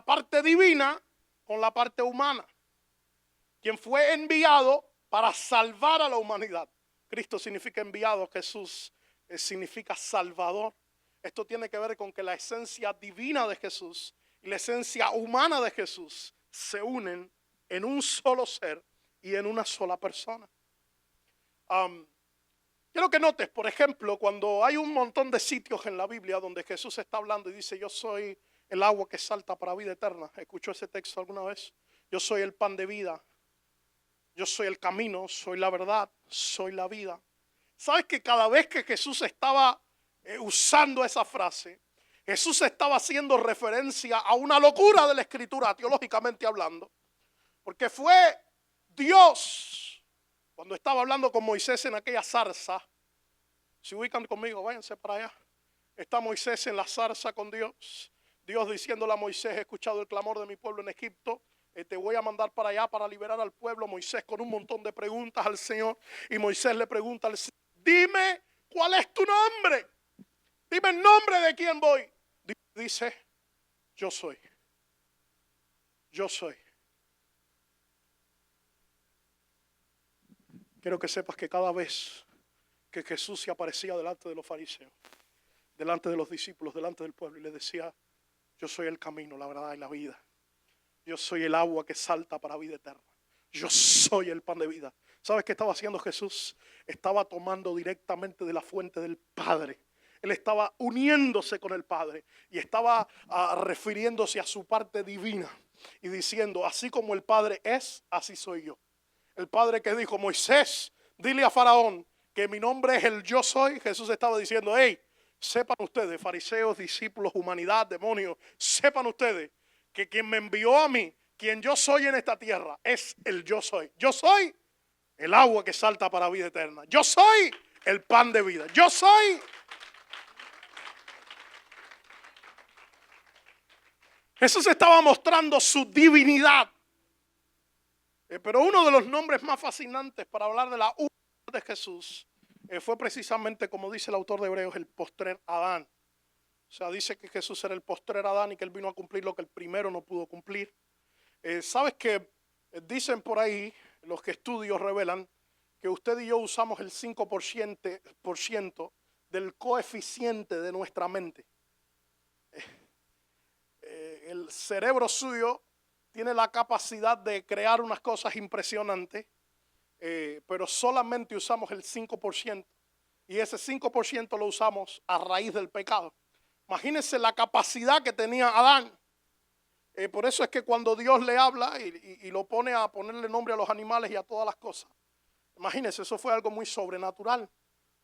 parte divina con la parte humana. Quien fue enviado para salvar a la humanidad. Cristo significa enviado, Jesús significa salvador. Esto tiene que ver con que la esencia divina de Jesús y la esencia humana de Jesús se unen en un solo ser y en una sola persona. Quiero que notes, por ejemplo, cuando hay un montón de sitios en la Biblia donde Jesús está hablando y dice, yo soy el agua que salta para vida eterna. ¿Escuchó ese texto alguna vez? Yo soy el pan de vida. Yo soy el camino, soy la verdad, soy la vida. ¿Sabes que cada vez que Jesús estaba usando esa frase, Jesús estaba haciendo referencia a una locura de la Escritura, teológicamente hablando? Porque fue Dios, cuando estaba hablando con Moisés en aquella zarza, si ubican conmigo, váyanse para allá. Está Moisés en la zarza con Dios. Dios diciéndole a Moisés, he escuchado el clamor de mi pueblo en Egipto, te voy a mandar para allá para liberar al pueblo. Moisés con un montón de preguntas al Señor, y Moisés le pregunta al Señor, dime cuál es tu nombre, dime el nombre de quién voy. Dice, yo soy, yo soy. Quiero que sepas que cada vez que Jesús se aparecía delante de los fariseos, delante de los discípulos, delante del pueblo, y les decía, yo soy el camino, la verdad y la vida. Yo soy el agua que salta para vida eterna. Yo soy el pan de vida. ¿Sabes qué estaba haciendo Jesús? Estaba tomando directamente de la fuente del Padre. Él estaba uniéndose con el Padre y estaba refiriéndose a su parte divina y diciendo, así como el Padre es, así soy yo. El Padre que dijo, Moisés, dile a Faraón que mi nombre es el yo soy. Jesús estaba diciendo, hey, sepan ustedes, fariseos, discípulos, humanidad, demonios, sepan ustedes que quien me envió a mí, quien yo soy en esta tierra, es el yo soy. Yo soy el agua que salta para vida eterna. Yo soy el pan de vida. Yo soy. Jesús estaba mostrando su divinidad. Pero uno de los nombres más fascinantes para hablar de la humanidad de Jesús fue precisamente, como dice el autor de Hebreos, el postrer Adán. O sea, dice que Jesús era el postrer Adán y que él vino a cumplir lo que el primero no pudo cumplir. ¿Sabes que dicen por ahí, los que estudios revelan, que usted y yo usamos el 5% del coeficiente de nuestra mente? El cerebro suyo tiene la capacidad de crear unas cosas impresionantes, pero solamente usamos el 5%. Y ese 5% lo usamos a raíz del pecado. Imagínense la capacidad que tenía Adán. Por eso es que cuando Dios le habla y lo pone a ponerle nombre a los animales y a todas las cosas, imagínense, eso fue algo muy sobrenatural.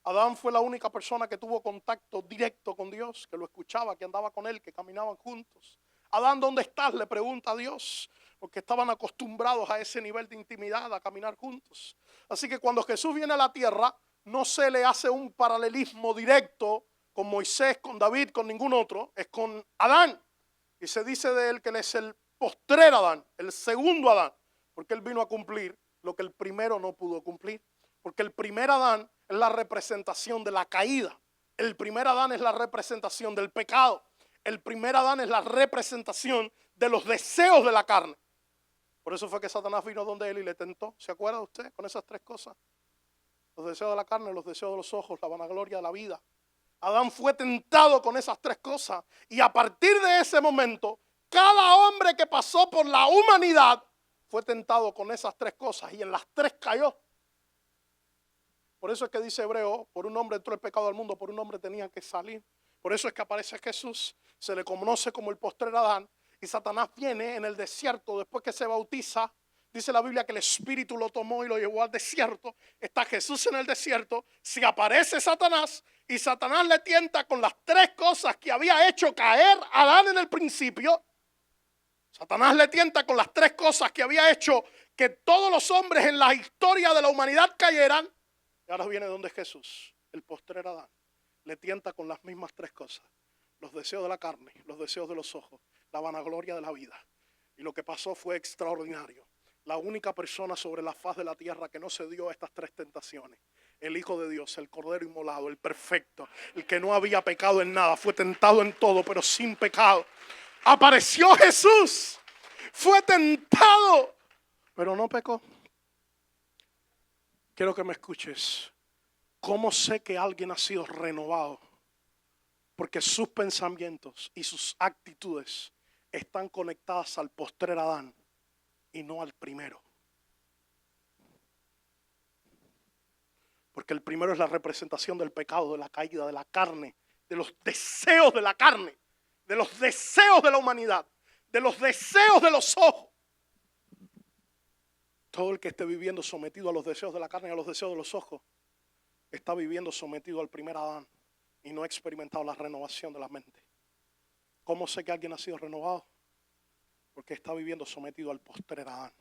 Adán fue la única persona que tuvo contacto directo con Dios, que lo escuchaba, que andaba con él, que caminaban juntos. Adán, ¿dónde estás?, le pregunta a Dios, porque estaban acostumbrados a ese nivel de intimidad, a caminar juntos. Así que cuando Jesús viene a la tierra, no se le hace un paralelismo directo con Moisés, con David, con ningún otro, es con Adán. Y se dice de él que él es el postrer Adán, el segundo Adán, porque él vino a cumplir lo que el primero no pudo cumplir. Porque el primer Adán es la representación de la caída. El primer Adán es la representación del pecado. El primer Adán es la representación de los deseos de la carne. Por eso fue que Satanás vino donde él y le tentó. ¿Se acuerda usted con esas tres cosas? Los deseos de la carne, los deseos de los ojos, la vanagloria de la vida. Adán fue tentado con esas tres cosas. Y a partir de ese momento, cada hombre que pasó por la humanidad fue tentado con esas tres cosas y en las tres cayó. Por eso es que dice Hebreo, por un hombre entró el pecado al mundo, por un hombre tenía que salir. Por eso es que aparece Jesús, se le conoce como el postrer Adán, y Satanás viene en el desierto después que se bautiza. Dice la Biblia que el Espíritu lo tomó y lo llevó al desierto. Está Jesús en el desierto, se aparece Satanás y Satanás le tienta con las tres cosas que había hecho caer a Adán en el principio. Satanás le tienta con las tres cosas que había hecho que todos los hombres en la historia de la humanidad cayeran. Y ahora viene donde Jesús, el postrer Adán, le tienta con las mismas tres cosas. Los deseos de la carne, los deseos de los ojos, la vanagloria de la vida. Y lo que pasó fue extraordinario. La única persona sobre la faz de la tierra que no se dio a estas tres tentaciones, el Hijo de Dios, el Cordero inmolado, el perfecto, el que no había pecado en nada, fue tentado en todo, pero sin pecado. Apareció Jesús, fue tentado, pero no pecó. Quiero que me escuches. ¿Cómo sé que alguien ha sido renovado? Porque sus pensamientos y sus actitudes están conectadas al postrer Adán y no al primero. Porque el primero es la representación del pecado, de la caída, de la carne, de los deseos de la carne, de los deseos de la humanidad, de los deseos de los ojos. Todo el que esté viviendo sometido a los deseos de la carne y a los deseos de los ojos está viviendo sometido al primer Adán y no ha experimentado la renovación de la mente. ¿Cómo sé que alguien ha sido renovado? Porque está viviendo sometido al postrer Adán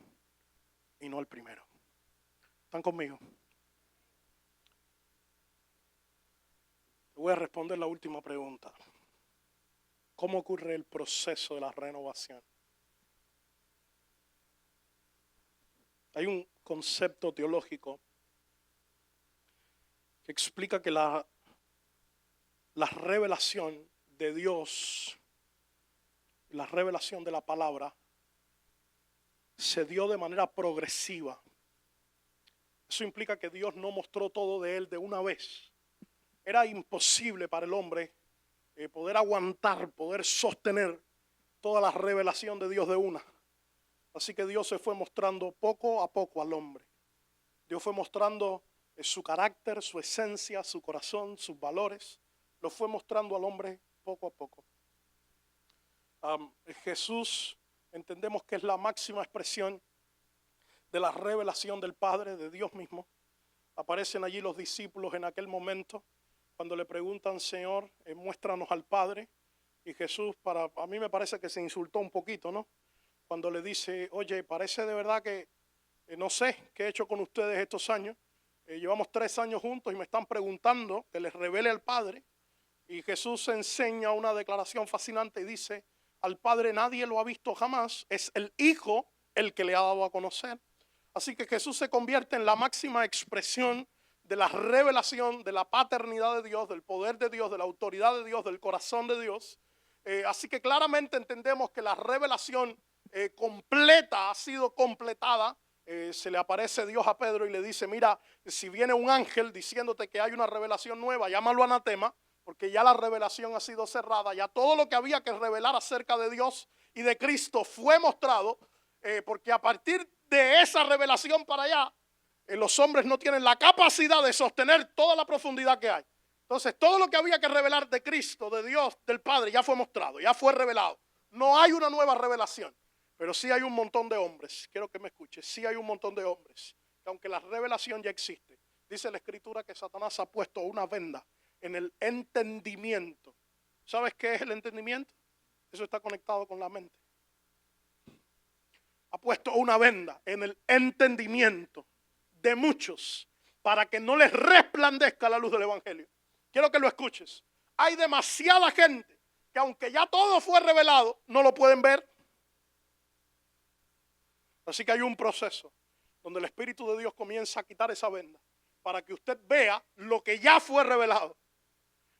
y no al primero. ¿Están conmigo? Le voy a responder la última pregunta. ¿Cómo ocurre el proceso de la renovación? Hay un concepto teológico que explica que la revelación de Dios, la revelación de la palabra, se dio de manera progresiva. Eso implica que Dios no mostró todo de él de una vez. Era imposible para el hombre poder aguantar, poder sostener toda la revelación de Dios de una. Así que Dios se fue mostrando poco a poco al hombre. Dios fue mostrando su carácter, su esencia, su corazón, sus valores. Lo fue mostrando al hombre poco a poco. Jesús entendemos que es la máxima expresión de la revelación del Padre, de Dios mismo. Aparecen allí los discípulos en aquel momento cuando le preguntan, Señor, muéstranos al Padre. Y Jesús, a mí me parece que se insultó un poquito, ¿no? Cuando le dice, oye, parece de verdad que no sé qué he hecho con ustedes estos años. Llevamos 3 años juntos y me están preguntando que les revele al Padre. Y Jesús enseña una declaración fascinante y dice, al Padre nadie lo ha visto jamás, es el Hijo el que le ha dado a conocer. Así que Jesús se convierte en la máxima expresión de la revelación de la paternidad de Dios, del poder de Dios, de la autoridad de Dios, del corazón de Dios. Así que claramente entendemos que la revelación completa ha sido completada. Se le aparece Dios a Pedro y le dice, mira, si viene un ángel diciéndote que hay una revelación nueva, llámalo anatema, porque ya la revelación ha sido cerrada, ya todo lo que había que revelar acerca de Dios y de Cristo fue mostrado, porque a partir de esa revelación para allá, los hombres no tienen la capacidad de sostener toda la profundidad que hay. Entonces, todo lo que había que revelar de Cristo, de Dios, del Padre, ya fue mostrado, ya fue revelado. No hay una nueva revelación, pero sí hay un montón de hombres, quiero que me escuches, sí hay un montón de hombres, que aunque la revelación ya existe, dice la Escritura que Satanás ha puesto una venda en el entendimiento. ¿Sabes qué es el entendimiento? Eso está conectado con la mente. Ha puesto una venda en el entendimiento de muchos para que no les resplandezca la luz del Evangelio. Quiero que lo escuches. Hay demasiada gente que aunque ya todo fue revelado, no lo pueden ver. Así que hay un proceso donde el Espíritu de Dios comienza a quitar esa venda para que usted vea lo que ya fue revelado.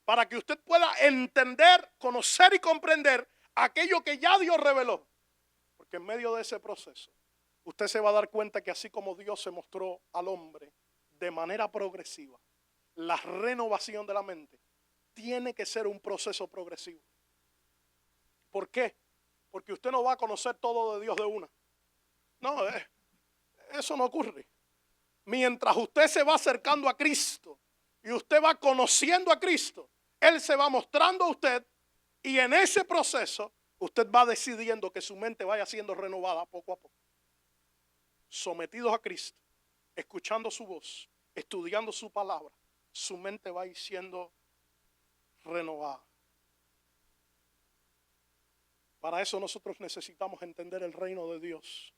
Para que usted pueda entender, conocer y comprender aquello que ya Dios reveló. Porque en medio de ese proceso, usted se va a dar cuenta que así como Dios se mostró al hombre de manera progresiva, la renovación de la mente tiene que ser un proceso progresivo. ¿Por qué? Porque usted no va a conocer todo de Dios de una. No, eso no ocurre. Mientras usted se va acercando a Cristo y usted va conociendo a Cristo, Él se va mostrando a usted y en ese proceso usted va decidiendo que su mente vaya siendo renovada poco a poco. Sometidos a Cristo, escuchando su voz, estudiando su palabra, su mente va a ir siendo renovada. Para eso nosotros necesitamos entender el reino de Dios.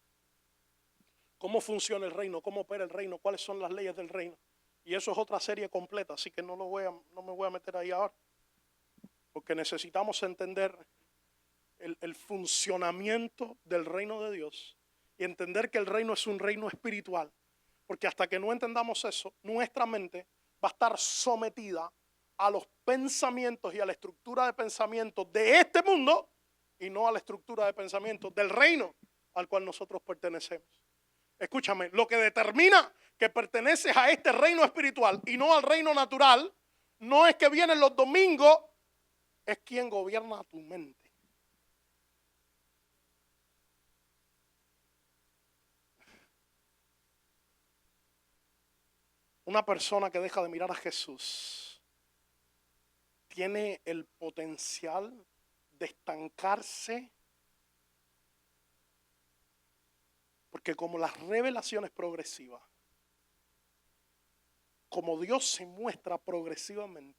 Cómo funciona el reino, cómo opera el reino, cuáles son las leyes del reino. Y eso es otra serie completa, así que no me voy a meter ahí ahora. Porque necesitamos entender el funcionamiento del reino de Dios y entender que el reino es un reino espiritual. Porque hasta que no entendamos eso, nuestra mente va a estar sometida a los pensamientos y a la estructura de pensamiento de este mundo y no a la estructura de pensamiento del reino al cual nosotros pertenecemos. Escúchame, lo que determina que perteneces a este reino espiritual y no al reino natural, no es que vienen los domingos, es quien gobierna tu mente. Una persona que deja de mirar a Jesús tiene el potencial de estancarse, porque como la revelación es progresiva, como Dios se muestra progresivamente,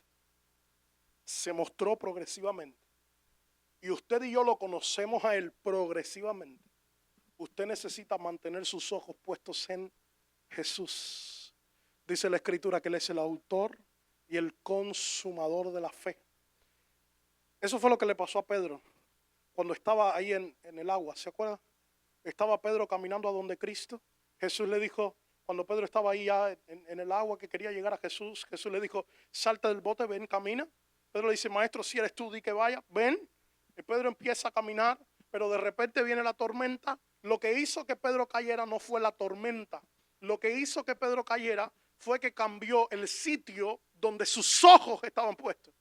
se mostró progresivamente, y usted y yo lo conocemos a Él progresivamente, usted necesita mantener sus ojos puestos en Jesús. Dice la Escritura que Él es el autor y el consumador de la fe. Eso fue lo que le pasó a Pedro cuando estaba ahí en el agua. ¿Se acuerdan? Estaba Pedro caminando a donde Cristo. Jesús le dijo, cuando Pedro estaba ahí ya en el agua que quería llegar a Jesús, Jesús le dijo, salta del bote, ven, camina. Pedro le dice, maestro, si eres tú, di que vaya, ven. Y Pedro empieza a caminar, pero de repente viene la tormenta. Lo que hizo que Pedro cayera no fue la tormenta. Lo que hizo que Pedro cayera fue que cambió el sitio donde sus ojos estaban puestos.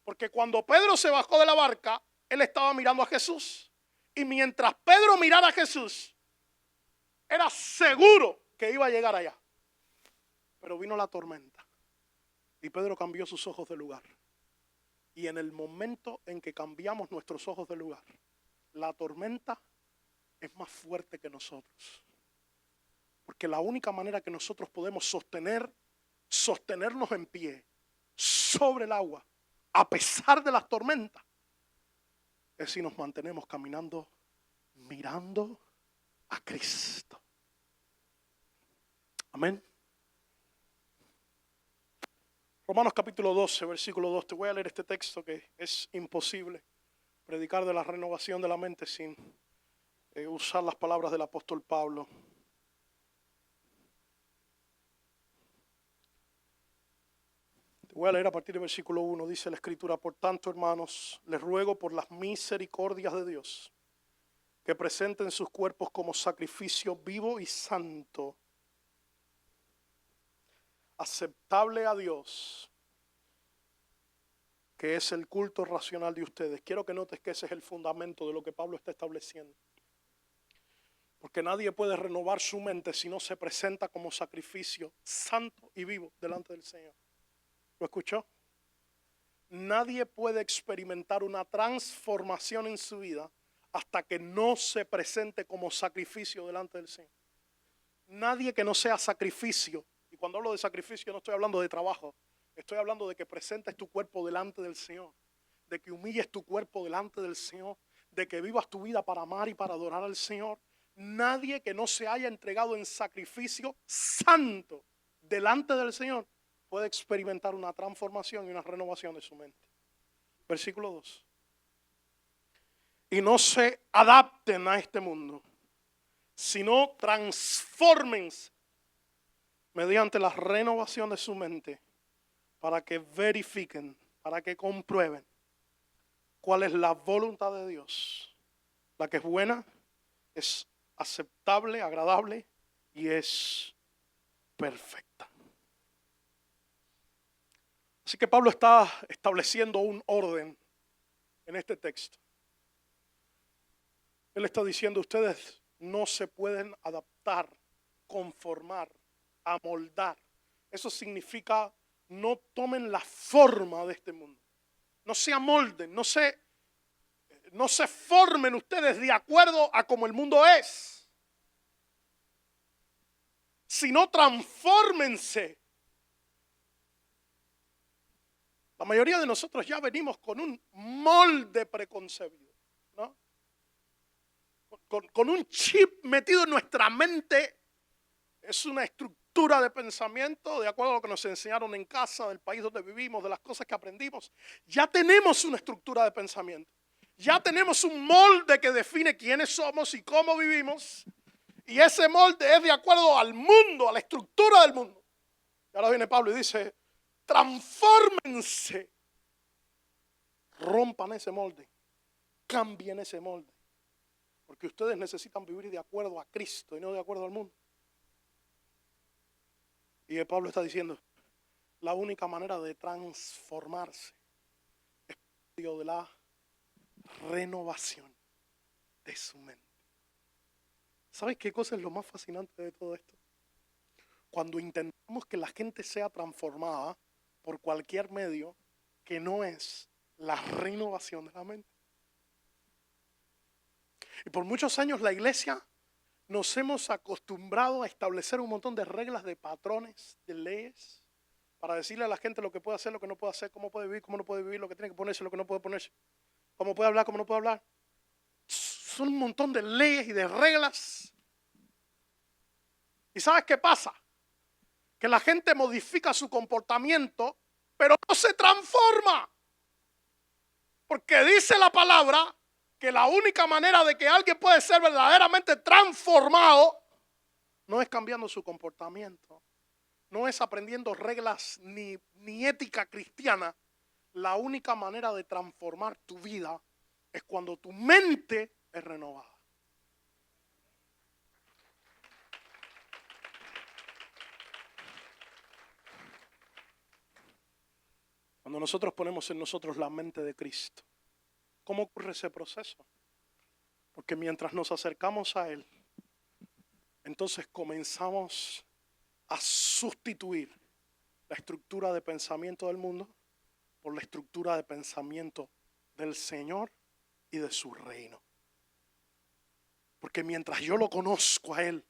Porque cuando Pedro se bajó de la barca, él estaba mirando a Jesús. Y mientras Pedro mirara a Jesús, era seguro que iba a llegar allá. Pero vino la tormenta y Pedro cambió sus ojos de lugar. Y en el momento en que cambiamos nuestros ojos de lugar, la tormenta es más fuerte que nosotros. Porque la única manera que nosotros podemos sostenernos en pie sobre el agua, a pesar de las tormentas, es si nos mantenemos caminando, mirando a Cristo. Amén. Romanos capítulo 12, versículo 2. Te voy a leer este texto que es imposible predicar de la renovación de la mente sin usar las palabras del apóstol Pablo. Voy a leer a partir del versículo 1, dice la Escritura: por tanto, hermanos, les ruego por las misericordias de Dios, que presenten sus cuerpos como sacrificio vivo y santo, aceptable a Dios, que es el culto racional de ustedes. Quiero que notes que ese es el fundamento de lo que Pablo está estableciendo. Porque nadie puede renovar su mente si no se presenta como sacrificio santo y vivo delante del Señor. ¿Lo escuchó? Nadie puede experimentar una transformación en su vida hasta que no se presente como sacrificio delante del Señor. Nadie que no sea sacrificio, y cuando hablo de sacrificio no estoy hablando de trabajo, estoy hablando de que presentes tu cuerpo delante del Señor, de que humilles tu cuerpo delante del Señor, de que vivas tu vida para amar y para adorar al Señor. Nadie que no se haya entregado en sacrificio santo delante del Señor puede experimentar una transformación y una renovación de su mente. Versículo 2. Y no se adapten a este mundo, sino transfórmense mediante la renovación de su mente, para que verifiquen, para que comprueben cuál es la voluntad de Dios, la que es buena, es aceptable, agradable y es perfecta. Así que Pablo está estableciendo un orden en este texto. Él está diciendo: ustedes no se pueden adaptar, conformar, amoldar. Eso significa: no tomen la forma de este mundo. No se amolden, no se formen ustedes de acuerdo a como el mundo es. Sino transfórmense. La mayoría de nosotros ya venimos con un molde preconcebido, ¿no? Con un chip metido en nuestra mente. Es una estructura de pensamiento de acuerdo a lo que nos enseñaron en casa, del país donde vivimos, de las cosas que aprendimos. Ya tenemos una estructura de pensamiento. Ya tenemos un molde que define quiénes somos y cómo vivimos. Y ese molde es de acuerdo al mundo, a la estructura del mundo. Y ahora viene Pablo y dice: transfórmense. Rompan ese molde. Cambien ese molde. Porque ustedes necesitan vivir de acuerdo a Cristo y no de acuerdo al mundo. Y Pablo está diciendo: la única manera de transformarse es por medio de la renovación de su mente. ¿Sabes qué cosa es lo más fascinante de todo esto? Cuando intentamos que la gente sea transformada por cualquier medio que no es la renovación de la mente. Y por muchos años la iglesia nos hemos acostumbrado a establecer un montón de reglas, de patrones, de leyes, para decirle a la gente lo que puede hacer, lo que no puede hacer, cómo puede vivir, cómo no puede vivir, lo que tiene que ponerse, lo que no puede ponerse, cómo puede hablar, cómo no puede hablar. Son un montón de leyes y de reglas. ¿Y sabes qué pasa? Que la gente modifica su comportamiento pero no se transforma. Porque dice la palabra que la única manera de que alguien puede ser verdaderamente transformado no es cambiando su comportamiento, no es aprendiendo reglas ni ética cristiana. La única manera de transformar tu vida es cuando tu mente es renovada. Cuando nosotros ponemos en nosotros la mente de Cristo. ¿Cómo ocurre ese proceso? Porque mientras nos acercamos a Él, entonces comenzamos a sustituir la estructura de pensamiento del mundo por la estructura de pensamiento del Señor y de su reino. Porque mientras yo lo conozco a Él,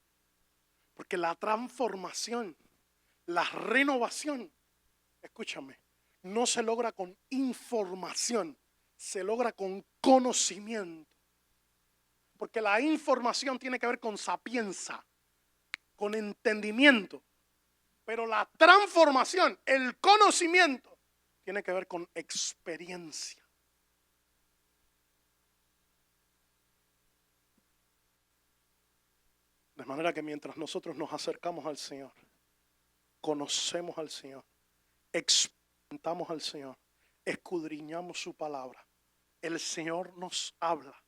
porque la transformación, la renovación, escúchame, no se logra con información, se logra con conocimiento. Porque la información tiene que ver con sapienza, con entendimiento. Pero la transformación, el conocimiento, tiene que ver con experiencia. De manera que mientras nosotros nos acercamos al Señor, conocemos al Señor, experimentamos al Señor, escudriñamos su palabra, el Señor nos habla,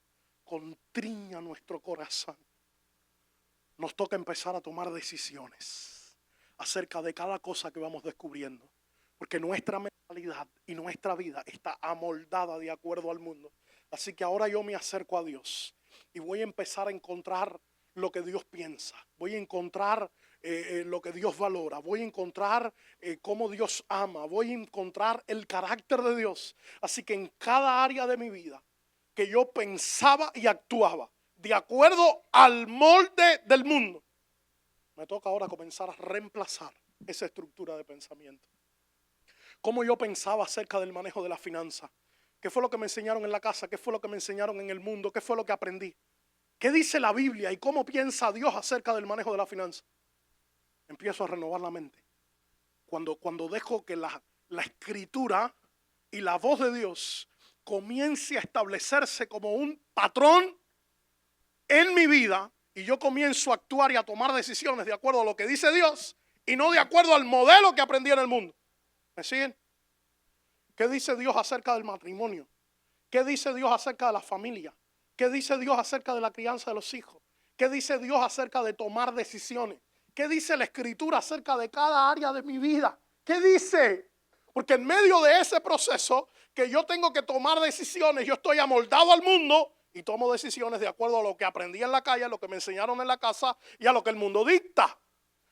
contriña nuestro corazón. Nos toca empezar a tomar decisiones acerca de cada cosa que vamos descubriendo. Porque nuestra mentalidad y nuestra vida está amoldada de acuerdo al mundo. Así que ahora yo me acerco a Dios y voy a empezar a encontrar lo que Dios piensa. Voy a encontrar lo que Dios valora. Voy a encontrar cómo Dios ama. Voy a encontrar el carácter de Dios. Así que en cada área de mi vida que yo pensaba y actuaba de acuerdo al molde del mundo, me toca ahora comenzar a reemplazar esa estructura de pensamiento. Cómo yo pensaba acerca del manejo de la finanza. ¿Qué fue lo que me enseñaron en la casa? ¿Qué fue lo que me enseñaron en el mundo? ¿Qué fue lo que aprendí? ¿Qué dice la Biblia y cómo piensa Dios acerca del manejo de la finanza? Empiezo a renovar la mente. Cuando dejo que la escritura y la voz de Dios comience a establecerse como un patrón en mi vida y yo comienzo a actuar y a tomar decisiones de acuerdo a lo que dice Dios y no de acuerdo al modelo que aprendí en el mundo. ¿Me siguen? ¿Qué dice Dios acerca del matrimonio? ¿Qué dice Dios acerca de la familia? ¿Qué dice Dios acerca de la crianza de los hijos? ¿Qué dice Dios acerca de tomar decisiones? ¿Qué dice la Escritura acerca de cada área de mi vida? ¿Qué dice? Porque en medio de ese proceso que yo tengo que tomar decisiones, yo estoy amoldado al mundo y tomo decisiones de acuerdo a lo que aprendí en la calle, a lo que me enseñaron en la casa y a lo que el mundo dicta.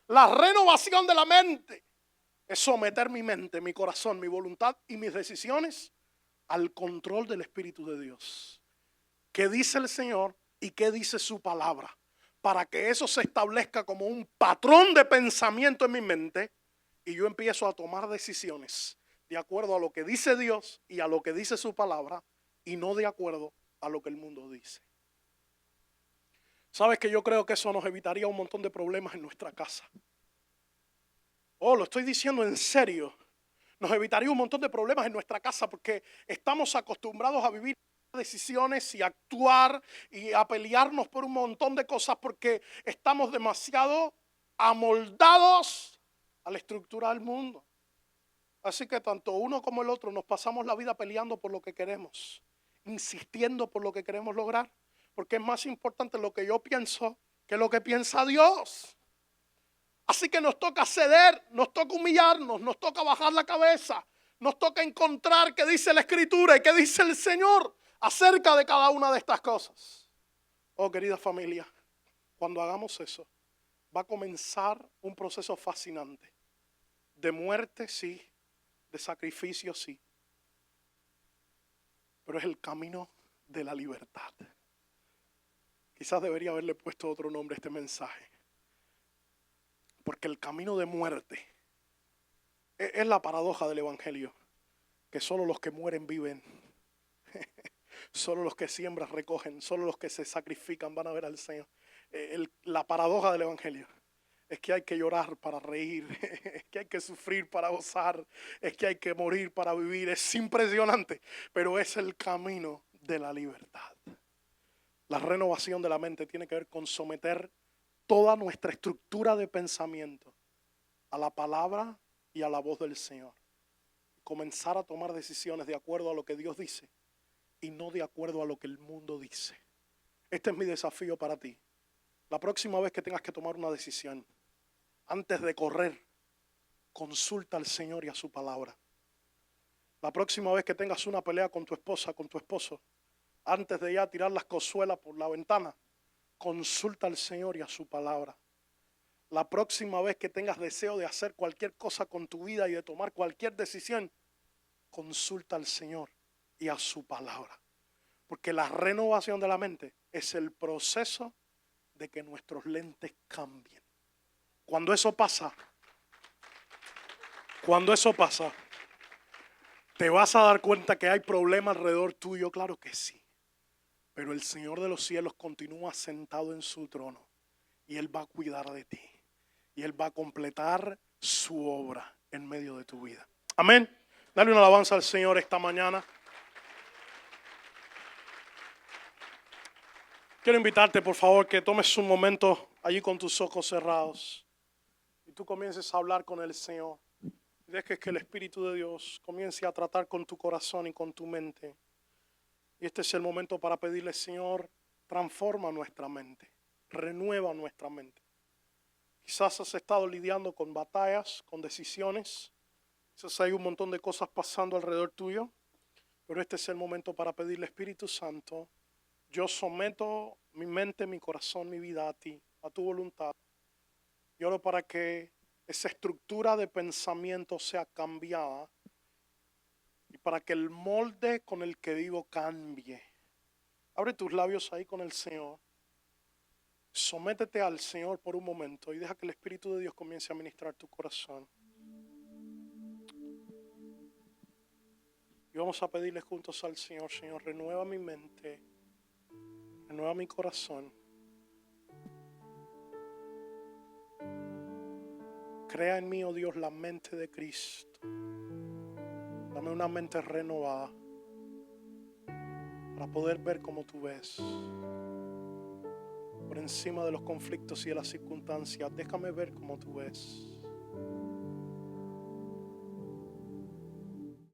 La renovación de la mente es someter mi mente, mi corazón, mi voluntad y mis decisiones al control del Espíritu de Dios. ¿Qué dice el Señor y qué dice su palabra? Para que eso se establezca como un patrón de pensamiento en mi mente y yo empiezo a tomar decisiones de acuerdo a lo que dice Dios y a lo que dice su palabra y no de acuerdo a lo que el mundo dice. ¿Sabes que yo creo que eso nos evitaría un montón de problemas en nuestra casa? Oh, lo estoy diciendo en serio. Nos evitaría un montón de problemas en nuestra casa porque estamos acostumbrados a vivir decisiones y actuar y a pelearnos por un montón de cosas porque estamos demasiado amoldados a la estructura del mundo. Así que tanto uno como el otro nos pasamos la vida peleando por lo que queremos, insistiendo por lo que queremos lograr, porque es más importante lo que yo pienso que lo que piensa Dios. Así que nos toca ceder, nos toca humillarnos, nos toca bajar la cabeza, nos toca encontrar qué dice la Escritura y qué dice el Señor acerca de cada una de estas cosas. Oh, querida familia, cuando hagamos eso, va a comenzar un proceso fascinante. De muerte, sí, de sacrificio, sí, pero es el camino de la libertad. Quizás debería haberle puesto otro nombre a este mensaje. Porque el camino de muerte es la paradoja del Evangelio, que solo los que mueren viven, solo los que siembran recogen, solo los que se sacrifican van a ver al Señor. La paradoja del Evangelio. Es que hay que llorar para reír, es que hay que sufrir para gozar, es que hay que morir para vivir. Es impresionante, pero es el camino de la libertad. La renovación de la mente tiene que ver con someter toda nuestra estructura de pensamiento a la palabra y a la voz del Señor. Comenzar a tomar decisiones de acuerdo a lo que Dios dice y no de acuerdo a lo que el mundo dice. Este es mi desafío para ti. La próxima vez que tengas que tomar una decisión, antes de correr, consulta al Señor y a su palabra. La próxima vez que tengas una pelea con tu esposa, con tu esposo, antes de ya tirar las cozuelas por la ventana, consulta al Señor y a su palabra. La próxima vez que tengas deseo de hacer cualquier cosa con tu vida y de tomar cualquier decisión, consulta al Señor y a su palabra. Porque la renovación de la mente es el proceso de que nuestros lentes cambien. Cuando eso pasa, ¿te vas a dar cuenta que hay problemas alrededor tuyo? Claro que sí. Pero el Señor de los cielos continúa sentado en su trono y Él va a cuidar de ti. Y Él va a completar su obra en medio de tu vida. Amén. Dale una alabanza al Señor esta mañana. Quiero invitarte, por favor, que tomes un momento allí con tus ojos cerrados y tú comiences a hablar con el Señor. Dejes que el Espíritu de Dios comience a tratar con tu corazón y con tu mente. Y este es el momento para pedirle, Señor, transforma nuestra mente, renueva nuestra mente. Quizás has estado lidiando con batallas, con decisiones. Quizás hay un montón de cosas pasando alrededor tuyo. Pero este es el momento para pedirle, Espíritu Santo, yo someto mi mente, mi corazón, mi vida a ti, a tu voluntad. Y oro para que esa estructura de pensamiento sea cambiada y para que el molde con el que vivo cambie. Abre tus labios ahí con el Señor. Sométete al Señor por un momento y deja que el Espíritu de Dios comience a ministrar tu corazón. Y vamos a pedirle juntos al Señor, Señor, renueva mi mente, renueva mi corazón. Crea en mí, oh Dios, la mente de Cristo. Dame una mente renovada para poder ver como tú ves. Por encima de los conflictos y de las circunstancias, déjame ver como tú ves.